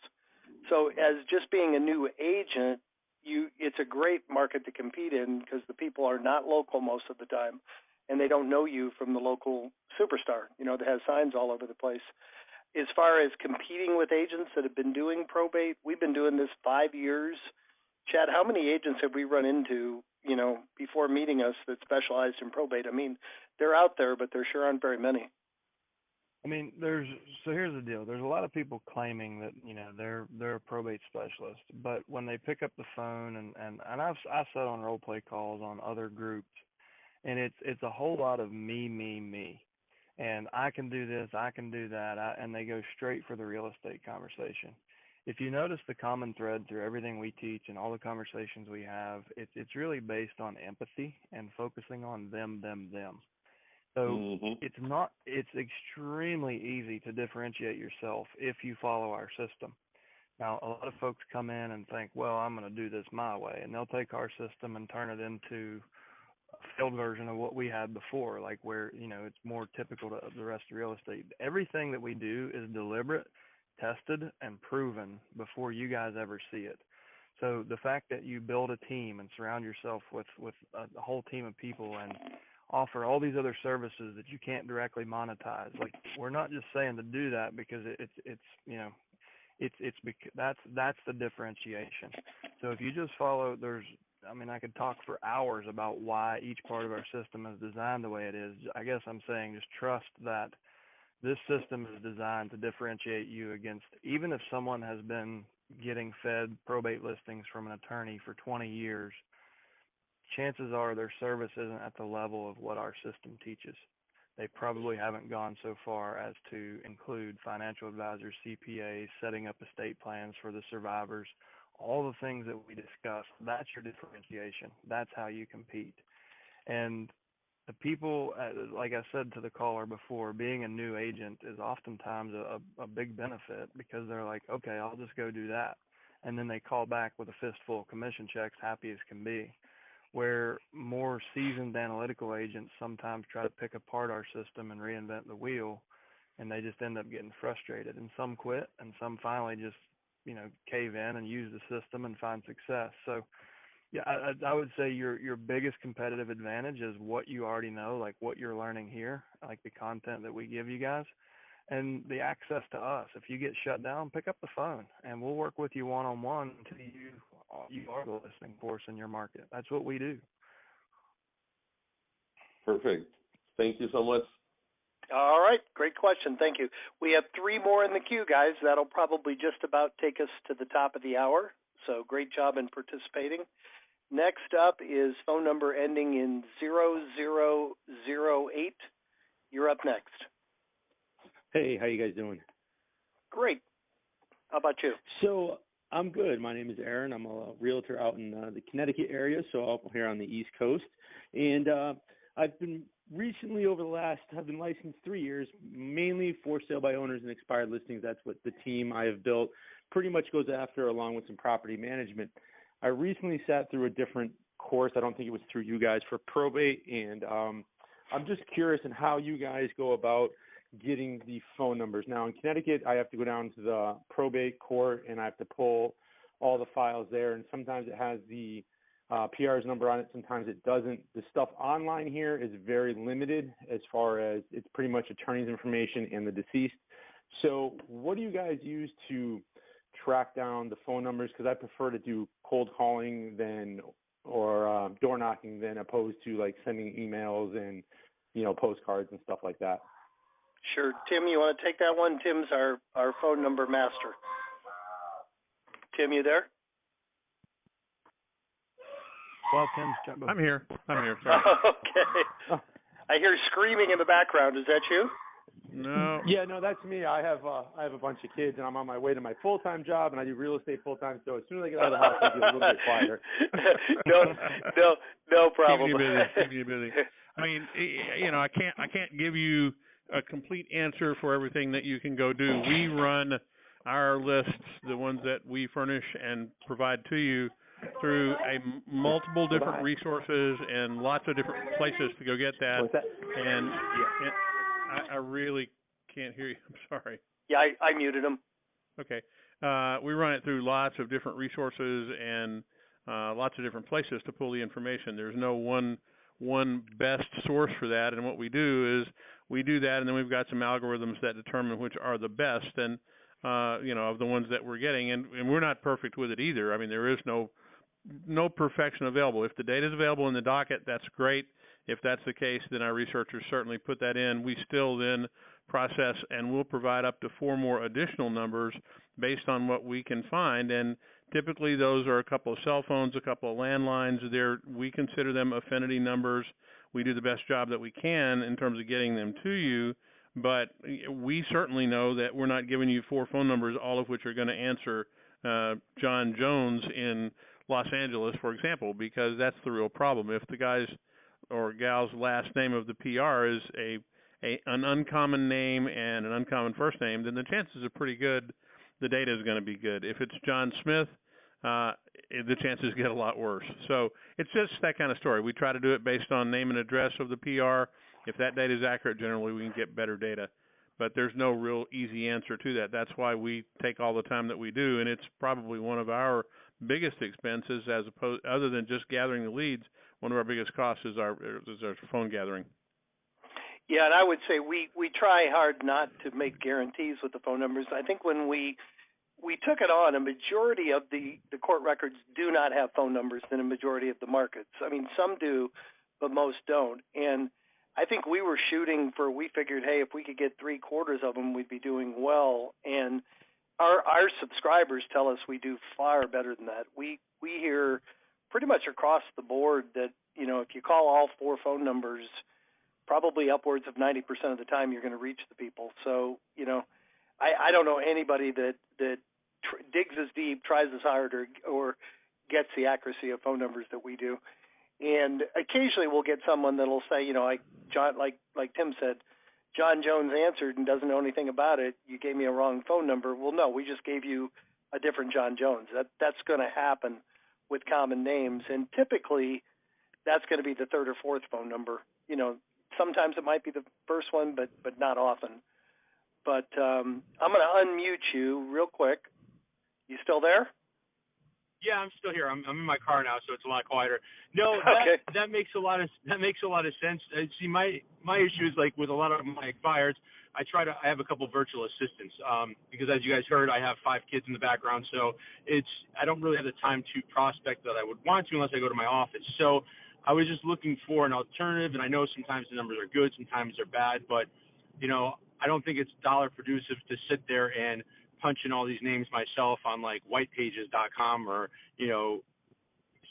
So as just being a new agent, it's a great market to compete in because the people are not local most of the time, and they don't know you from the local superstar, that has signs all over the place. As far as competing with agents that have been doing probate, we've been doing this 5 years. Chad, how many agents have we run into, before meeting us that specialized in probate. I mean, they're out there, but there sure aren't very many. I mean, here's the deal. There's a lot of people claiming that, they're a probate specialist, but when they pick up the phone and I sat on role play calls on other groups, and it's a whole lot of me. And I can do this, I can do that, and they go straight for the real estate conversation. If you notice the common thread through everything we teach and all the conversations we have, it's really based on empathy and focusing on them. So it's extremely easy to differentiate yourself if you follow our system. Now, a lot of folks come in and think, well, I'm going to do this my way, and they'll take our system and turn it into a failed version of what we had before, like where, it's more typical to the rest of real estate. Everything that we do is deliberate, tested, and proven before you guys ever see it. So the fact that you build a team and surround yourself with a whole team of people and offer all these other services that you can't directly monetize, like, we're not just saying to do that because that's the differentiation. So if you just follow, I could talk for hours about why each part of our system is designed the way it is. I guess I'm saying just trust that this system is designed to differentiate you against, even if someone has been getting fed probate listings from an attorney for 20 years, chances are their service isn't at the level of what our system teaches. They probably haven't gone so far as to include financial advisors, CPAs, setting up estate plans for the survivors, all the things that we discussed. That's your differentiation. That's how you compete. And the people, like I said to the caller before, being a new agent is oftentimes a big benefit because they're like, okay, I'll just go do that. And then they call back with a fistful of commission checks, happy as can be. Where more seasoned analytical agents sometimes try to pick apart our system and reinvent the wheel, and they just end up getting frustrated. And some quit, and some finally just, cave in and use the system and find success. So, yeah, I would say your biggest competitive advantage is what you already know, like what you're learning here, like the content that we give you guys, and the access to us. If you get shut down, pick up the phone, and we'll work with you one-on-one until you are the listening force in your market. That's what we do. Perfect. Thank you so much. All right. Great question. Thank you. We have 3 more in the queue, guys. That'll probably just about take us to the top of the hour. So great job in participating. Next up is phone number ending in 0008. You're up next. Hey, how you guys doing? Great. How about you? So I'm good. My name is Aaron. I'm a realtor out in the Connecticut area, so up here on the East Coast. And I've been recently I've been licensed 3 years, mainly for sale by owners and expired listings. That's what the team I have built pretty much goes after, along with some property management. I recently sat through a different course. I don't think it was through you guys, for probate. And I'm just curious in how you guys go about getting the phone numbers. Now in Connecticut, I have to go down to the probate court and I have to pull all the files there. And sometimes it has the PR's number on it. Sometimes it doesn't. The stuff online here is very limited as far as it's pretty much attorney's information and the deceased. So what do you guys use to track down the phone numbers? Because I prefer to do cold calling or door knocking than opposed to like sending emails and, postcards and stuff like that. Sure. Tim, you want to take that one? Tim's our phone number master. Tim, you there? Well, Tim's I'm here. Sorry. Okay. I hear screaming in the background. Is that you? No. Yeah, no, that's me. I have a bunch of kids, and I'm on my way to my full-time job, and I do real estate full-time. So as soon as I get out of the house, I get a little bit quieter. No problem. Keep you busy. I mean, I can't give you a complete answer for everything that you can go do. We run our lists, the ones that we furnish and provide to you, through multiple different resources and lots of different places to go get that. And I really can't hear you. I'm sorry. Yeah, I muted him. Okay. We run it through lots of different resources and lots of different places to pull the information. There's no one best source for that. And what we do is we do that, and then we've got some algorithms that determine which are the best and of the ones that we're getting. And we're not perfect with it either. I mean, there is no no perfection available. If the data is available in the docket, that's great. If that's the case, then our researchers certainly put that in. We still then process and we'll provide up to 4 more additional numbers based on what we can find. And typically those are a couple of cell phones, a couple of landlines. We consider them affinity numbers. We do the best job that we can in terms of getting them to you, but we certainly know that we're not giving you 4 phone numbers, all of which are going to answer John Jones in Los Angeles, for example, because that's the real problem. If the guy's or gal's last name of the PR is an uncommon name and an uncommon first name, then the chances are pretty good the data is going to be good. If it's John Smith, the chances get a lot worse. So it's just that kind of story. We try to do it based on name and address of the PR. If that data is accurate, generally we can get better data. But there's no real easy answer to that. That's why we take all the time that we do, and it's probably one of our biggest expenses, other than just gathering the leads. One of our biggest costs is our phone gathering. Yeah, and I would say we try hard not to make guarantees with the phone numbers. I think when we took it on, a majority of the court records do not have phone numbers in a majority of the markets. I mean, some do, but most don't. And I think we figured, hey, if we could get 3/4 of them, we'd be doing well. And our subscribers tell us we do far better than that. We hear pretty much across the board that, if you call all 4 phone numbers, probably upwards of 90% of the time you're going to reach the people. So, I don't know anybody that digs as deep, tries as hard, or gets the accuracy of phone numbers that we do. And occasionally we'll get someone that'll say, John, like Tim said, John Jones answered and doesn't know anything about it. You gave me a wrong phone number. Well, no, we just gave you a different John Jones. That's going to happen with common names, and typically that's going to be the 3rd or 4th phone number. Sometimes it might be the first one, but not often. But I'm going to unmute you real quick. You still there? Yeah, I'm still here. I'm in my car now, so it's a lot quieter. No, okay. that makes a lot of sense. See, my issue is like with a lot of my buyers, I have a couple virtual assistants because, as you guys heard, I have 5 kids in the background, so I don't really have the time to prospect that I would want to unless I go to my office. So I was just looking for an alternative, and I know sometimes the numbers are good, sometimes they're bad, but I don't think it's dollar producive to sit there and punch in all these names myself on like whitepages.com or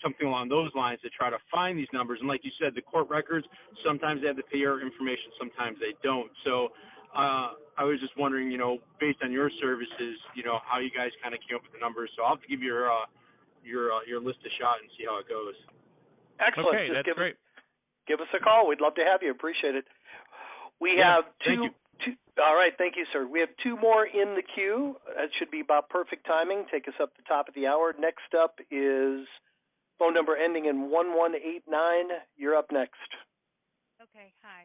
something along those lines to try to find these numbers. And like you said, the court records, sometimes they have the payer information, sometimes they don't. So I was just wondering, based on your services, how you guys kind of came up with the numbers. So I'll have to give your list a shot and see how it goes. Excellent. Okay, that's great. Give us a call. We'd love to have you. Appreciate it. We have two. All right, thank you, sir. We have 2 more in the queue. That should be about perfect timing. Take us up to the top of the hour. Next up is phone number ending in 1189. You're up next. Okay, hi.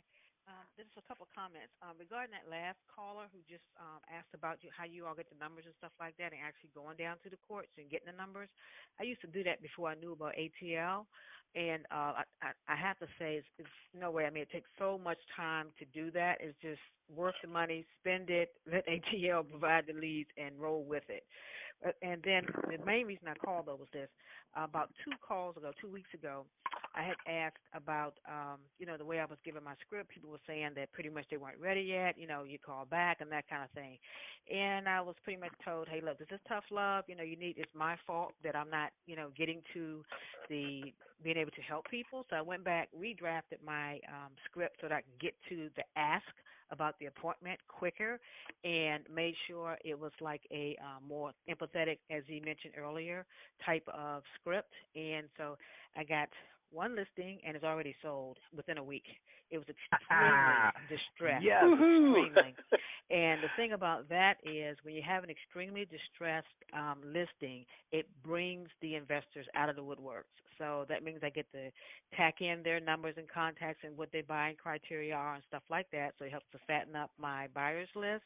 There's a couple of comments regarding that last caller who just asked about how you all get the numbers and stuff like that, and actually going down to the courts and getting the numbers. I used to do that before I knew about ATL, and I have to say it's no way. I mean, it takes so much time to do that. It's just worth the money, spend it, let ATL provide the leads, and roll with it. And then the main reason I called, though, was this. About 2 weeks ago, I had asked about, the way I was giving my script. People were saying that pretty much they weren't ready yet, you call back and that kind of thing. And I was pretty much told, hey, look, this is tough love. It's my fault that I'm not, getting to being able to help people. So I went back, redrafted my script so that I could get to the ask about the appointment quicker, and made sure it was like a more empathetic, as he mentioned earlier, type of script. And so I got one listing, and it's already sold within a week. It was extremely distressed. Yes. Extremely. And the thing about that is when you have an extremely distressed listing, it brings the investors out of the woodworks. So that means I get to tack in their numbers and contacts and what their buying criteria are and stuff like that. So it helps to fatten up my buyers list.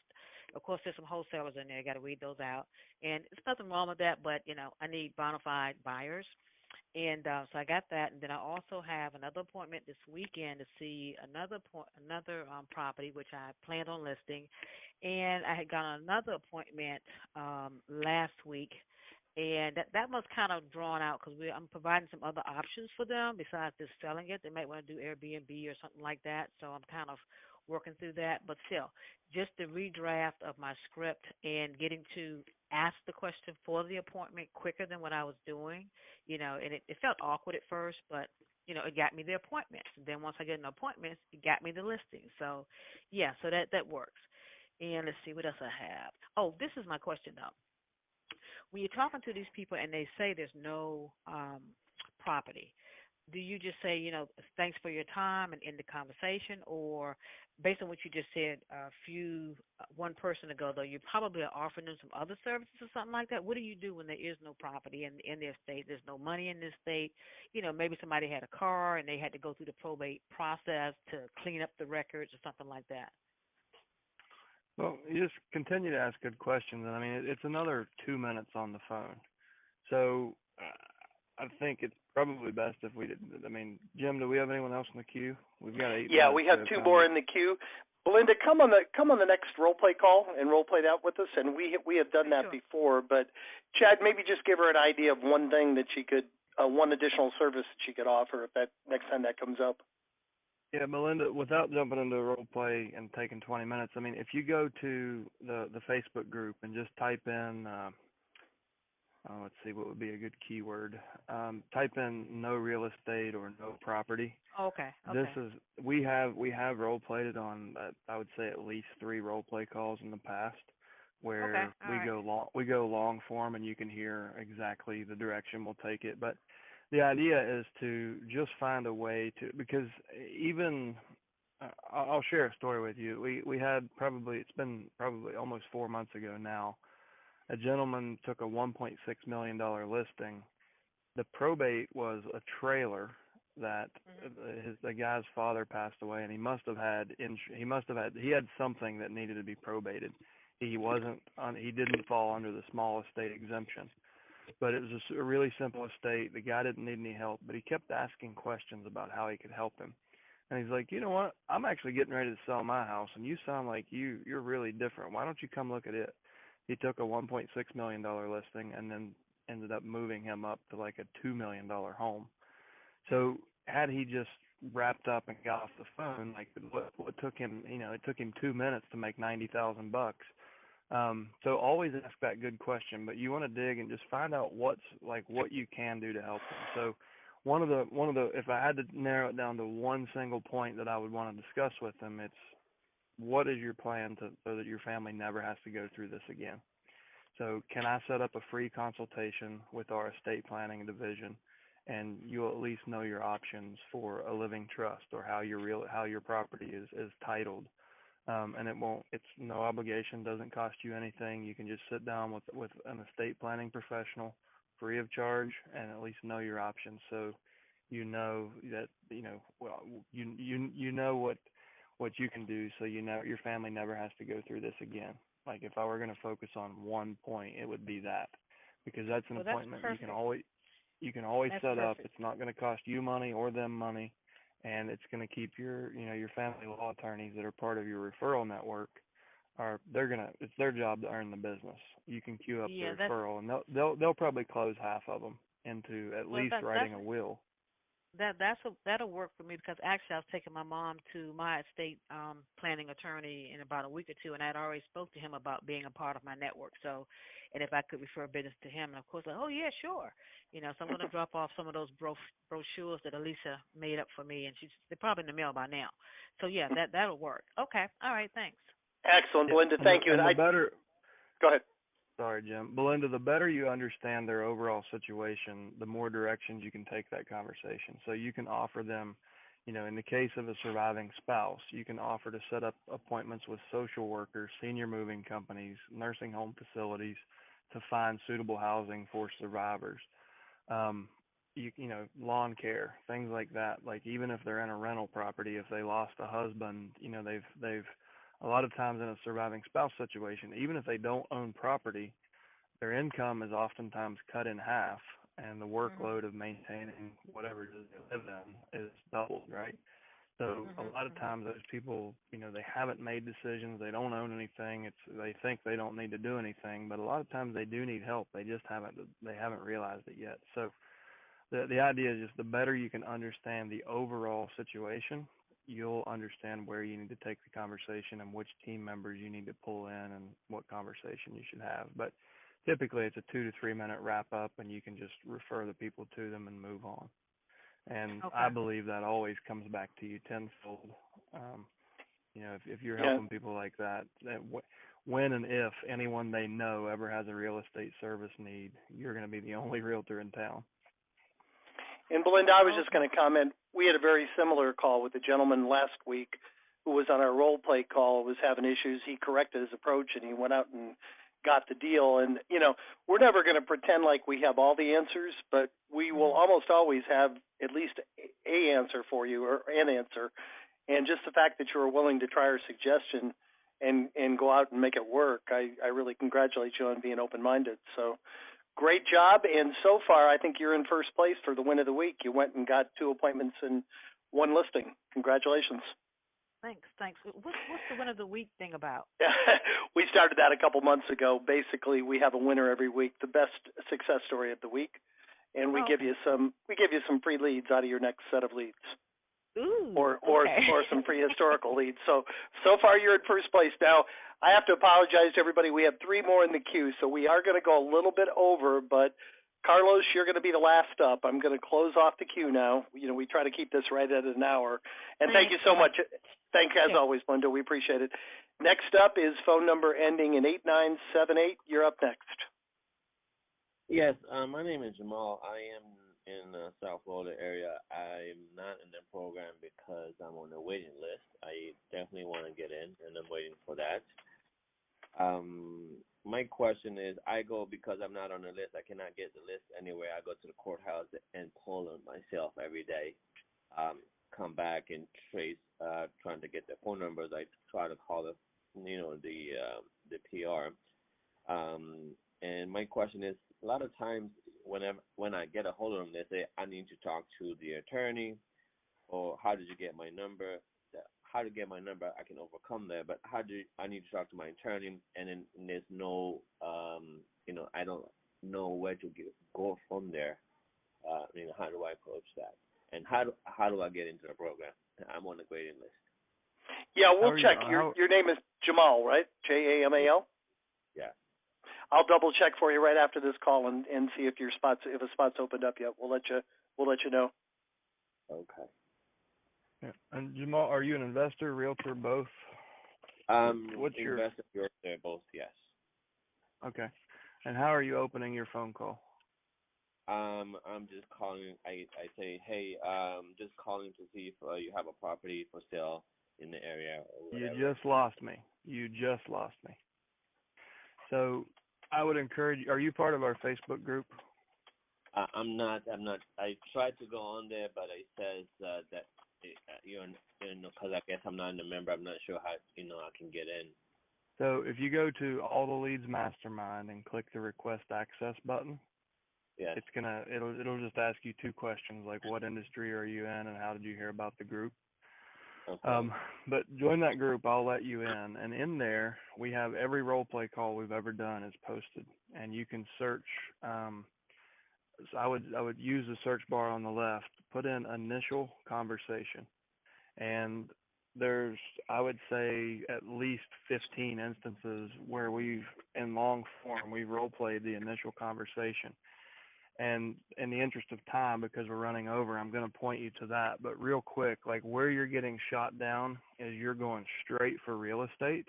Of course, there's some wholesalers in there. I got to weed those out. And there's nothing wrong with that, but, I need bona fide buyers. And so I got that, and then I also have another appointment this weekend to see another property, which I planned on listing. And I had got another appointment last week And that was kind of drawn out because I'm providing some other options for them besides just selling it. They might want to do Airbnb or something like that. So I'm kind of working through that. But still, just the redraft of my script and getting to ask the question for the appointment quicker than what I was doing, and it felt awkward at first, but it got me the appointments. And then once I get an appointment, it got me the listing. So, yeah, so that works. And let's see what else I have. Oh, this is my question though. When you're talking to these people and they say there's no property, do you just say, thanks for your time and end the conversation, or based on what you just said one person ago, though, you probably are offering them some other services or something like that? What do you do when there is no property in their state? There's no money in this state. Maybe somebody had a car and they had to go through the probate process to clean up the records or something like that. Well, you just continue to ask good questions. And I mean, it's another 2 minutes on the phone. So I think it's probably best if we didn't. I mean, Jim, do we have anyone else in the queue? We've got 8 minutes. Yeah, we have 2 more in the queue. Belinda, come on the next role play call and role play that with us. And we have done that before. But Chad, maybe just give her an idea of one thing that she could, one additional service that she could offer if that next time that comes up. Yeah, Belinda, without jumping into a role play and taking 20 minutes, I mean, if you go to the Facebook group and just type in, let's see, what would be a good keyword? Type in no real estate or no property. Okay. We have role played it on, I would say at least 3 role play calls in the past, where we go long form and you can hear exactly the direction we'll take it. But the idea is to just find a way to, because even, I'll share a story with you. We had it's been probably almost 4 months ago now, a gentleman took a $1.6 million listing. The probate was a trailer that the guy's father passed away, and he had something that needed to be probated. He didn't fall under the small estate exemption. But it was a really simple estate. The guy didn't need any help, but he kept asking questions about how he could help him. And he's like, you know what? I'm actually getting ready to sell my house, and you sound like you're really different. Why don't you come look at it? He took a $1.6 million listing and then ended up moving him up to like a $2 million home. So had he just wrapped up and got off the phone, like what took him, it took him 2 minutes to make $90,000. So always ask that good question, but you want to dig and just find out what you can do to help them. So one of the if I had to narrow it down to one single point that I would want to discuss with them, it's what is your plan so that your family never has to go through this again? So can I set up a free consultation with our estate planning division, and you'll at least know your options for a living trust or how your property is titled. And it's no obligation, doesn't cost you anything. You can just sit down with an estate planning professional free of charge and at least know your options, so you know that you know what you can do, so your family never has to go through this again. Like if I were going to focus on one point, it would be that, because that's an appointment you can always set up. It's not going to cost you money or them money. And it's going to keep your family law attorneys that are part of your referral network. It's their job to earn the business. You can queue up the referral, and they'll probably close half of them into at least writing a will. That'll work for me, because actually I was taking my mom to my estate planning attorney in about a week or two, and I'd already spoke to him about being a part of my network. So, and if I could refer business to him, and of course, oh yeah, sure. So I'm going to drop off some of those brochures that Elisa made up for me, and they're probably in the mail by now. So yeah, that'll work. Okay, all right, thanks. Excellent, Belinda. Thank you. Go ahead. Sorry, Jim. Belinda, the better you understand their overall situation, the more directions you can take that conversation. So you can offer them, in the case of a surviving spouse, you can offer to set up appointments with social workers, senior moving companies, nursing home facilities to find suitable housing for survivors. Lawn care, things like that. Like even if they're in a rental property, if they lost a husband, they've a lot of times in a surviving spouse situation, even if they don't own property, their income is oftentimes cut in half, and the workload of maintaining whatever it is they live in is doubled, right? So a lot of times those people, they haven't made decisions. They don't own anything. They think they don't need to do anything, but a lot of times they do need help. They just haven't realized it yet. So the idea is just the better you can understand the overall situation, you'll understand where you need to take the conversation and which team members you need to pull in and what conversation you should have. But typically it's a 2 to 3 minute wrap up, and you can just refer the people to them and move on. And I believe that always comes back to you tenfold. If you're helping people like that when and if anyone they know ever has a real estate service need, you're going to be the only realtor in town. And Belinda, I was just going to comment, we had a very similar call with a gentleman last week who was on our role play call, was having issues. He corrected his approach and he went out and got the deal. And, we're never going to pretend like we have all the answers, but we will almost always have at least a answer for you, or an answer. And just the fact that you were willing to try our suggestion and go out and make it work, I really congratulate you on being open-minded. So great job. And so far, I think you're in first place for the win of the week. You went and got 2 appointments and 1 listing. Congratulations. Thanks. What's the win of the week thing about? We started that a couple months ago. Basically, we have a winner every week, the best success story of the week, and we give you some free leads out of your next set of leads. Ooh, or some free historical leads. So far you're in first place. Now, I have to apologize to everybody. We have 3 more in the queue, so we are going to go a little bit over, but Carlos, you're going to be the last up. I'm going to close off the queue now. We try to keep this right at an hour. And thank you so much. Thank you, as always, Belinda. We appreciate it. Next up is phone number ending in 8978. You're up next. Yes, my name is Jamal. I am in the South Florida area. I'm not in the program because I'm on the waiting list. I definitely want to get in, and I'm waiting for that. My question is, I go because I'm not on the list. I cannot get the list anywhere. I go to the courthouse and pull it myself every day. Come back and trace, trying to get the phone numbers. I try to call the PR. And my question is, a lot of times when I get a hold of them, they say I need to talk to the attorney, or how did you get my number? How to get my number, I can overcome that, but I need to talk to my attorney, and then there's no, I don't know where to go from there. How do I approach that? And how do I get into the program? I'm on the waiting list. Yeah, we'll check. Your name is Jamal, right? Jamal? Yeah. I'll double check for you right after this call and see if a spot's opened up yet. We'll let you know. Okay. Yeah. And Jamal, are you an investor, realtor, both? What's your investor, realtor, both? Yes. Okay. And how are you opening your phone call? I'm just calling. I say, hey, just calling to see if you have a property for sale in the area. Or whatever. You just lost me. So I would encourage. Are you part of our Facebook group? I'm not. I tried to go on there, but it says that because I guess I'm not a member. I'm not sure how I can get in. So if you go to All the Leads Mastermind and click the Request Access button, yes. It'll just ask you 2 questions, like what industry are you in and how did you hear about the group. Okay. But join that group. I'll let you in, and in there we have every role play call we've ever done is posted, and you can search. So I would use the search bar on the left, put in initial conversation, and there's, I would say, at least 15 instances where in long form, we've role played the initial conversation. And in the interest of time, because we're running over, I'm going to point you to that. But real quick, like where you're getting shot down is you're going straight for real estate.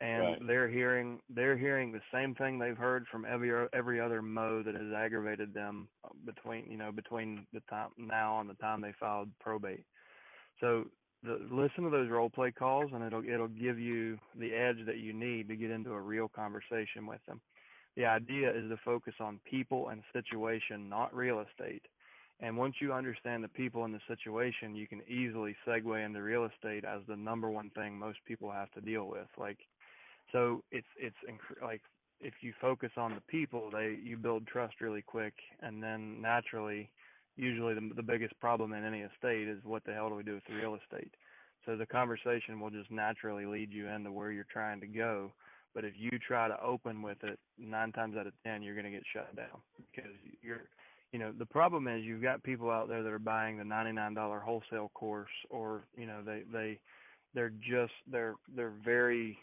And right. they're hearing the same thing they've heard from every other Mo that has aggravated them between the time now and the time they filed probate. So listen to those role play calls, and it'll give you the edge that you need to get into a real conversation with them. The idea is to focus on people and situation, not real estate. And once you understand the people and the situation, you can easily segue into real estate as the number one thing most people have to deal with. So it's like if you focus on the people, you build trust really quick, and then naturally usually the biggest problem in any estate is what the hell do we do with the real estate. So the conversation will just naturally lead you into where you're trying to go. But if you try to open with it, 9 times out of 10, you're going to get shut down because the problem is you've got people out there that are buying the $99 wholesale course, or, they're very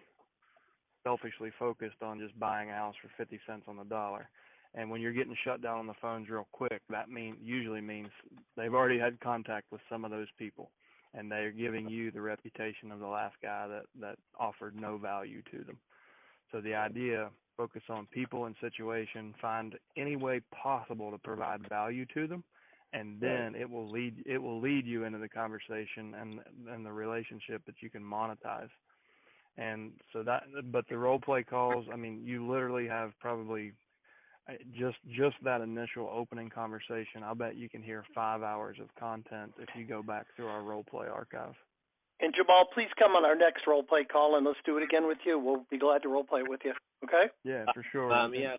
selfishly focused on just buying a house for 50 cents on the dollar. And when you're getting shut down on the phones real quick, that usually means they've already had contact with some of those people, and they're giving you the reputation of the last guy that offered no value to them. So the idea, focus on people and situation, find any way possible to provide value to them, and then it will lead you into the conversation and the relationship that you can monetize. And so but the role play calls, I mean, you literally have probably just that initial opening conversation. I'll bet you can hear 5 hours of content if you go back through our role play archive. And Jamal, please come on our next role play call and let's do it again with you. We'll be glad to role play with you. Okay? Yeah, for sure.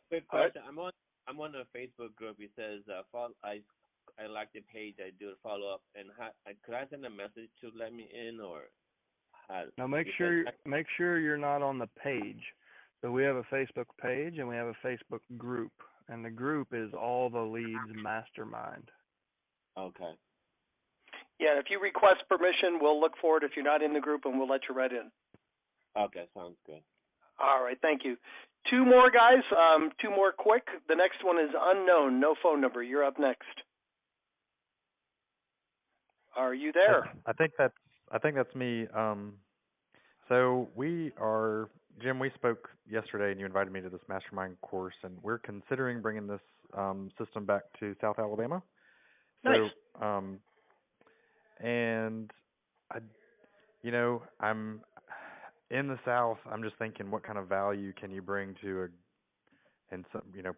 Quick question. Right. I'm on a Facebook group. It says I like the page. I do a follow up. And could I send a message to let me in, or? Now make sure you're not on the page. So we have a Facebook page and we have a Facebook group, and the group is All the Leads Mastermind. Okay. Yeah, if you request permission, we'll look for it if you're not in the group, and we'll let you right in. Okay, sounds good. All right, thank you. 2 more, guys. 2 more quick. The next one is unknown, no phone number. You're up next. Are you there? I think that's me. So Jim, we spoke yesterday, and you invited me to this Mastermind course, and we're considering bringing this system back to South Alabama. Nice. So, and I'm in the South. I'm just thinking, what kind of value can you bring to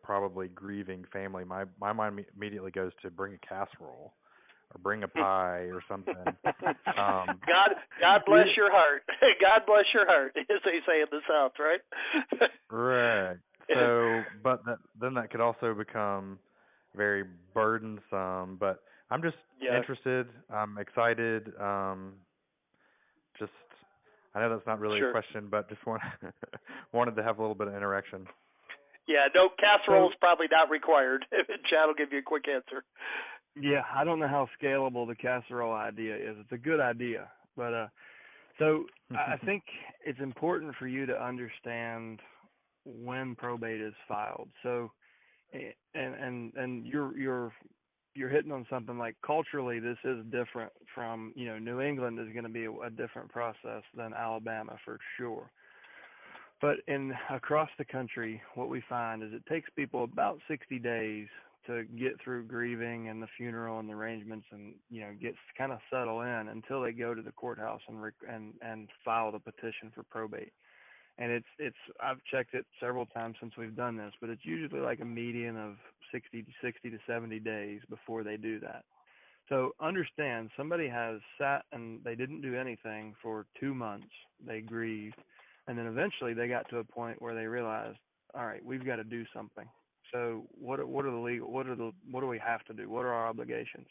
probably grieving family? My mind immediately goes to bring a casserole or bring a pie or something. God bless your heart. God bless your heart, as they say in the South, right? Right. So, but then that could also become very burdensome. But I'm just interested. I'm excited. I know that's not really a question, but just wanted to have a little bit of interaction. Yeah, no, casserole's probably not required. Chad will give you a quick answer. Yeah, I don't know how scalable the casserole idea is. It's a good idea, but so I think it's important for you to understand when probate is filed. So, and you're hitting on something like culturally, this is different from New England is going to be a different process than Alabama for sure. But across the country, what we find is it takes people about 60 days to get through grieving and the funeral and the arrangements, and get kind of settle in until they go to the courthouse and file the petition for probate. And it's I've checked it several times since we've done this, but it's usually like a median of 60 to 70 days before they do that. So understand, somebody has sat and they didn't do anything for 2 months. They grieved, and then eventually they got to a point where they realized, all right, we've got to do something. So what do we have to do? What are our obligations?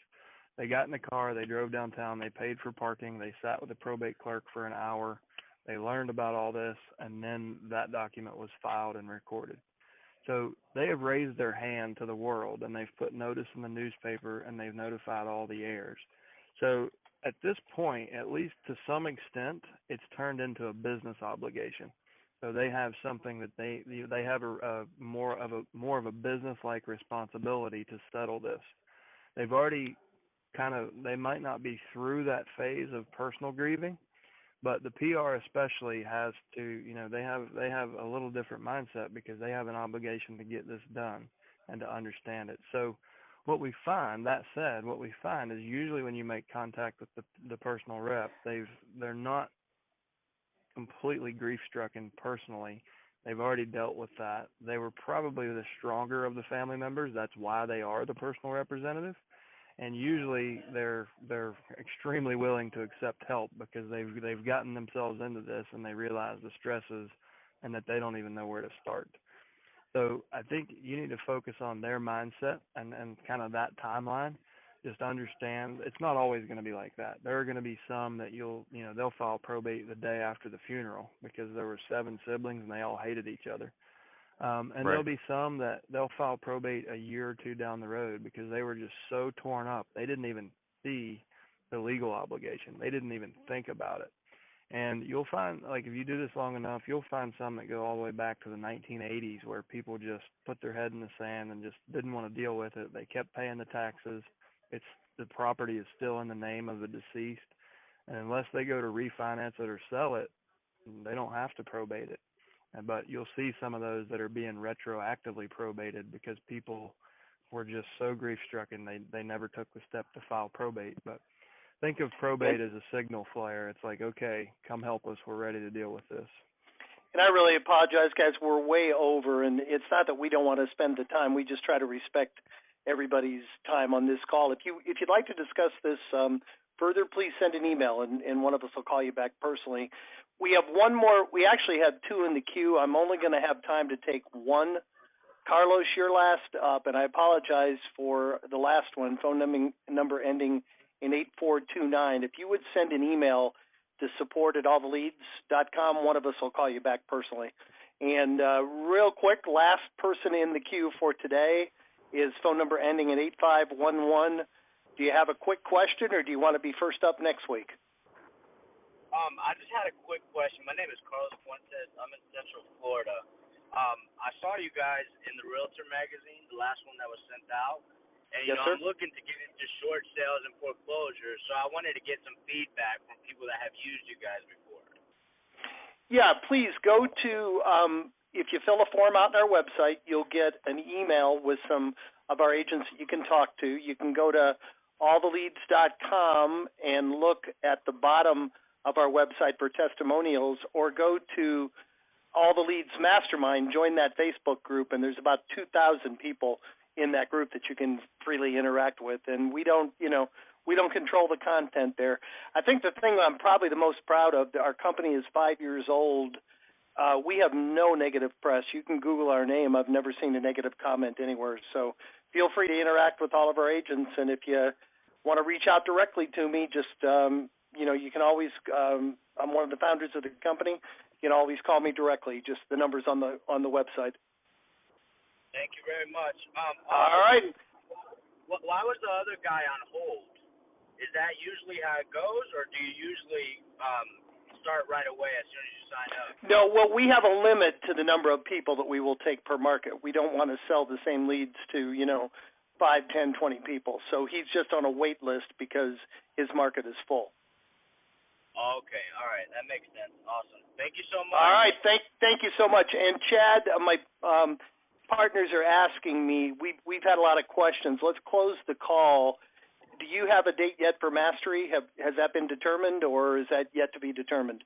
They got in the car, they drove downtown, they paid for parking, they sat with the probate clerk for an hour, they learned about all this, and then that document was filed and recorded. So they have raised their hand to the world, and they've put notice in the newspaper, and they've notified all the heirs. So at this point, at least to some extent, it's turned into a business obligation. So they have something that they have a more of a business-like responsibility to settle this. They've already they might not be through that phase of personal grieving, but the PR especially has to, they have a little different mindset because they have an obligation to get this done and to understand it. So what we find is usually when you make contact with the personal rep, they're not completely grief-stricken personally. They've already dealt with that. They were probably the stronger of the family members. That's why they are the personal representative. And usually they're extremely willing to accept help because they've gotten themselves into this and they realize the stresses and that they don't even know where to start. So I think you need to focus on their mindset and kind of that timeline. just understand it's not always going to be like that. There are going to be some that they'll file probate the day after the funeral because there were 7 siblings and they all hated each other. And Right. there'll be some that they'll file probate a year or 2 down the road because they were just so torn up. They didn't even see the legal obligation. They didn't even think about it. And you'll find, like, if you do this long enough, you'll find some that go all the way back to the 1980s where people just put their head in the sand and just didn't want to deal with it. They kept paying the taxes. The property is still in the name of the deceased. And unless they go to refinance it or sell it, they don't have to probate it. But you'll see some of those that are being retroactively probated because people were just so grief-stricken they never took the step to file probate. But think of probate as a signal flare. It's like, okay, come help us. We're ready to deal with this. And I really apologize, guys. We're way over, and it's not that we don't want to spend the time. We just try to respect everybody's time on this call. If you'd like to discuss this further, please send an email, and one of us will call you back personally. We have one more. We actually had 2 in the queue. I'm only going to have time to take one. Carlos, you're last up, and I apologize for the last one, phone number ending in 8429. If you would send an email to support@alltheleads.com, one of us will call you back personally. And real quick, last person in the queue for today is phone number ending in 8511. Do you have a quick question, or do you want to be first up next week? I just had a quick question. My name is Carlos Fuentes. I'm in Central Florida. I saw you guys in the Realtor magazine, the last one that was sent out. And, Yes, sir. I'm looking to get into short sales and foreclosures, so I wanted to get some feedback from people that have used you guys before. Yeah, please go to, if you fill a form out on our website, you'll get an email with some of our agents that you can talk to. You can go to alltheleads.com and look at the bottom of our website for testimonials, or go to All the Leads Mastermind, join that Facebook group, and there's about 2,000 people in that group that you can freely interact with. And we don't control the content there. I think the thing I'm probably the most proud of, our company is 5 years old. We have no negative press. You can Google our name. I've never seen a negative comment anywhere. So feel free to interact with all of our agents. And if you want to reach out directly to me, just, you can always, I'm one of the founders of the company. You can always call me directly. Just the number's on the website. Thank you very much. All right. Why was the other guy on hold? Is that usually how it goes, or do you usually start right away as soon as you sign up? No, well, we have a limit to the number of people that we will take per market. We don't want to sell the same leads to, 5, 10, 20 people. So he's just on a wait list because his market is full. Okay, all right, that makes sense. Awesome. Thank you so much. All right, thank you so much. And Chad, my partners are asking me. We've had a lot of questions. Let's close the call. Do you have a date yet for Mastery? Has that been determined, or is that yet to be determined?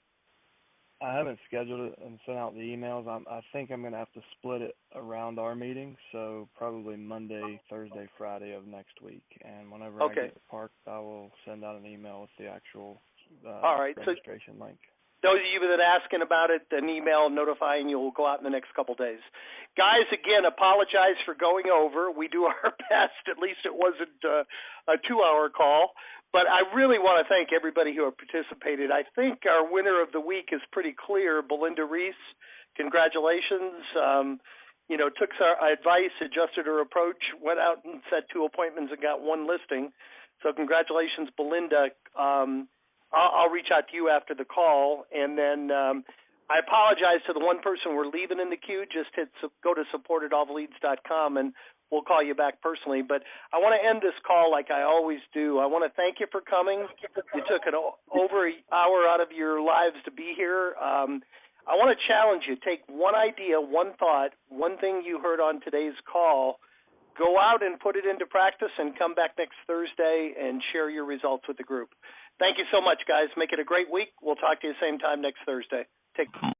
I haven't scheduled it and sent out the emails. I think I'm going to have to split it around our meeting, so probably Monday, Thursday, Friday of next week. And whenever I get parked, I will send out an email with the actual registration link. Those of you that are asking about it, an email notifying you will go out in the next couple days. Guys, again, apologize for going over. We do our best. At least it wasn't a 2-hour call. But I really want to thank everybody who participated. I think our winner of the week is pretty clear, Belinda Reese. Congratulations. Took our advice, adjusted her approach, went out and set 2 appointments and got 1 listing. So congratulations, Belinda. I'll reach out to you after the call, and then I apologize to the one person we're leaving in the queue. Just go to support@alltheleads.com, and we'll call you back personally. But I want to end this call like I always do. I want to thank you for coming. You took over an hour out of your lives to be here. I want to challenge you. Take one idea, one thought, one thing you heard on today's call. Go out and put it into practice, and come back next Thursday and share your results with the group. Thank you so much, guys. Make it a great week. We'll talk to you same time next Thursday. Take care.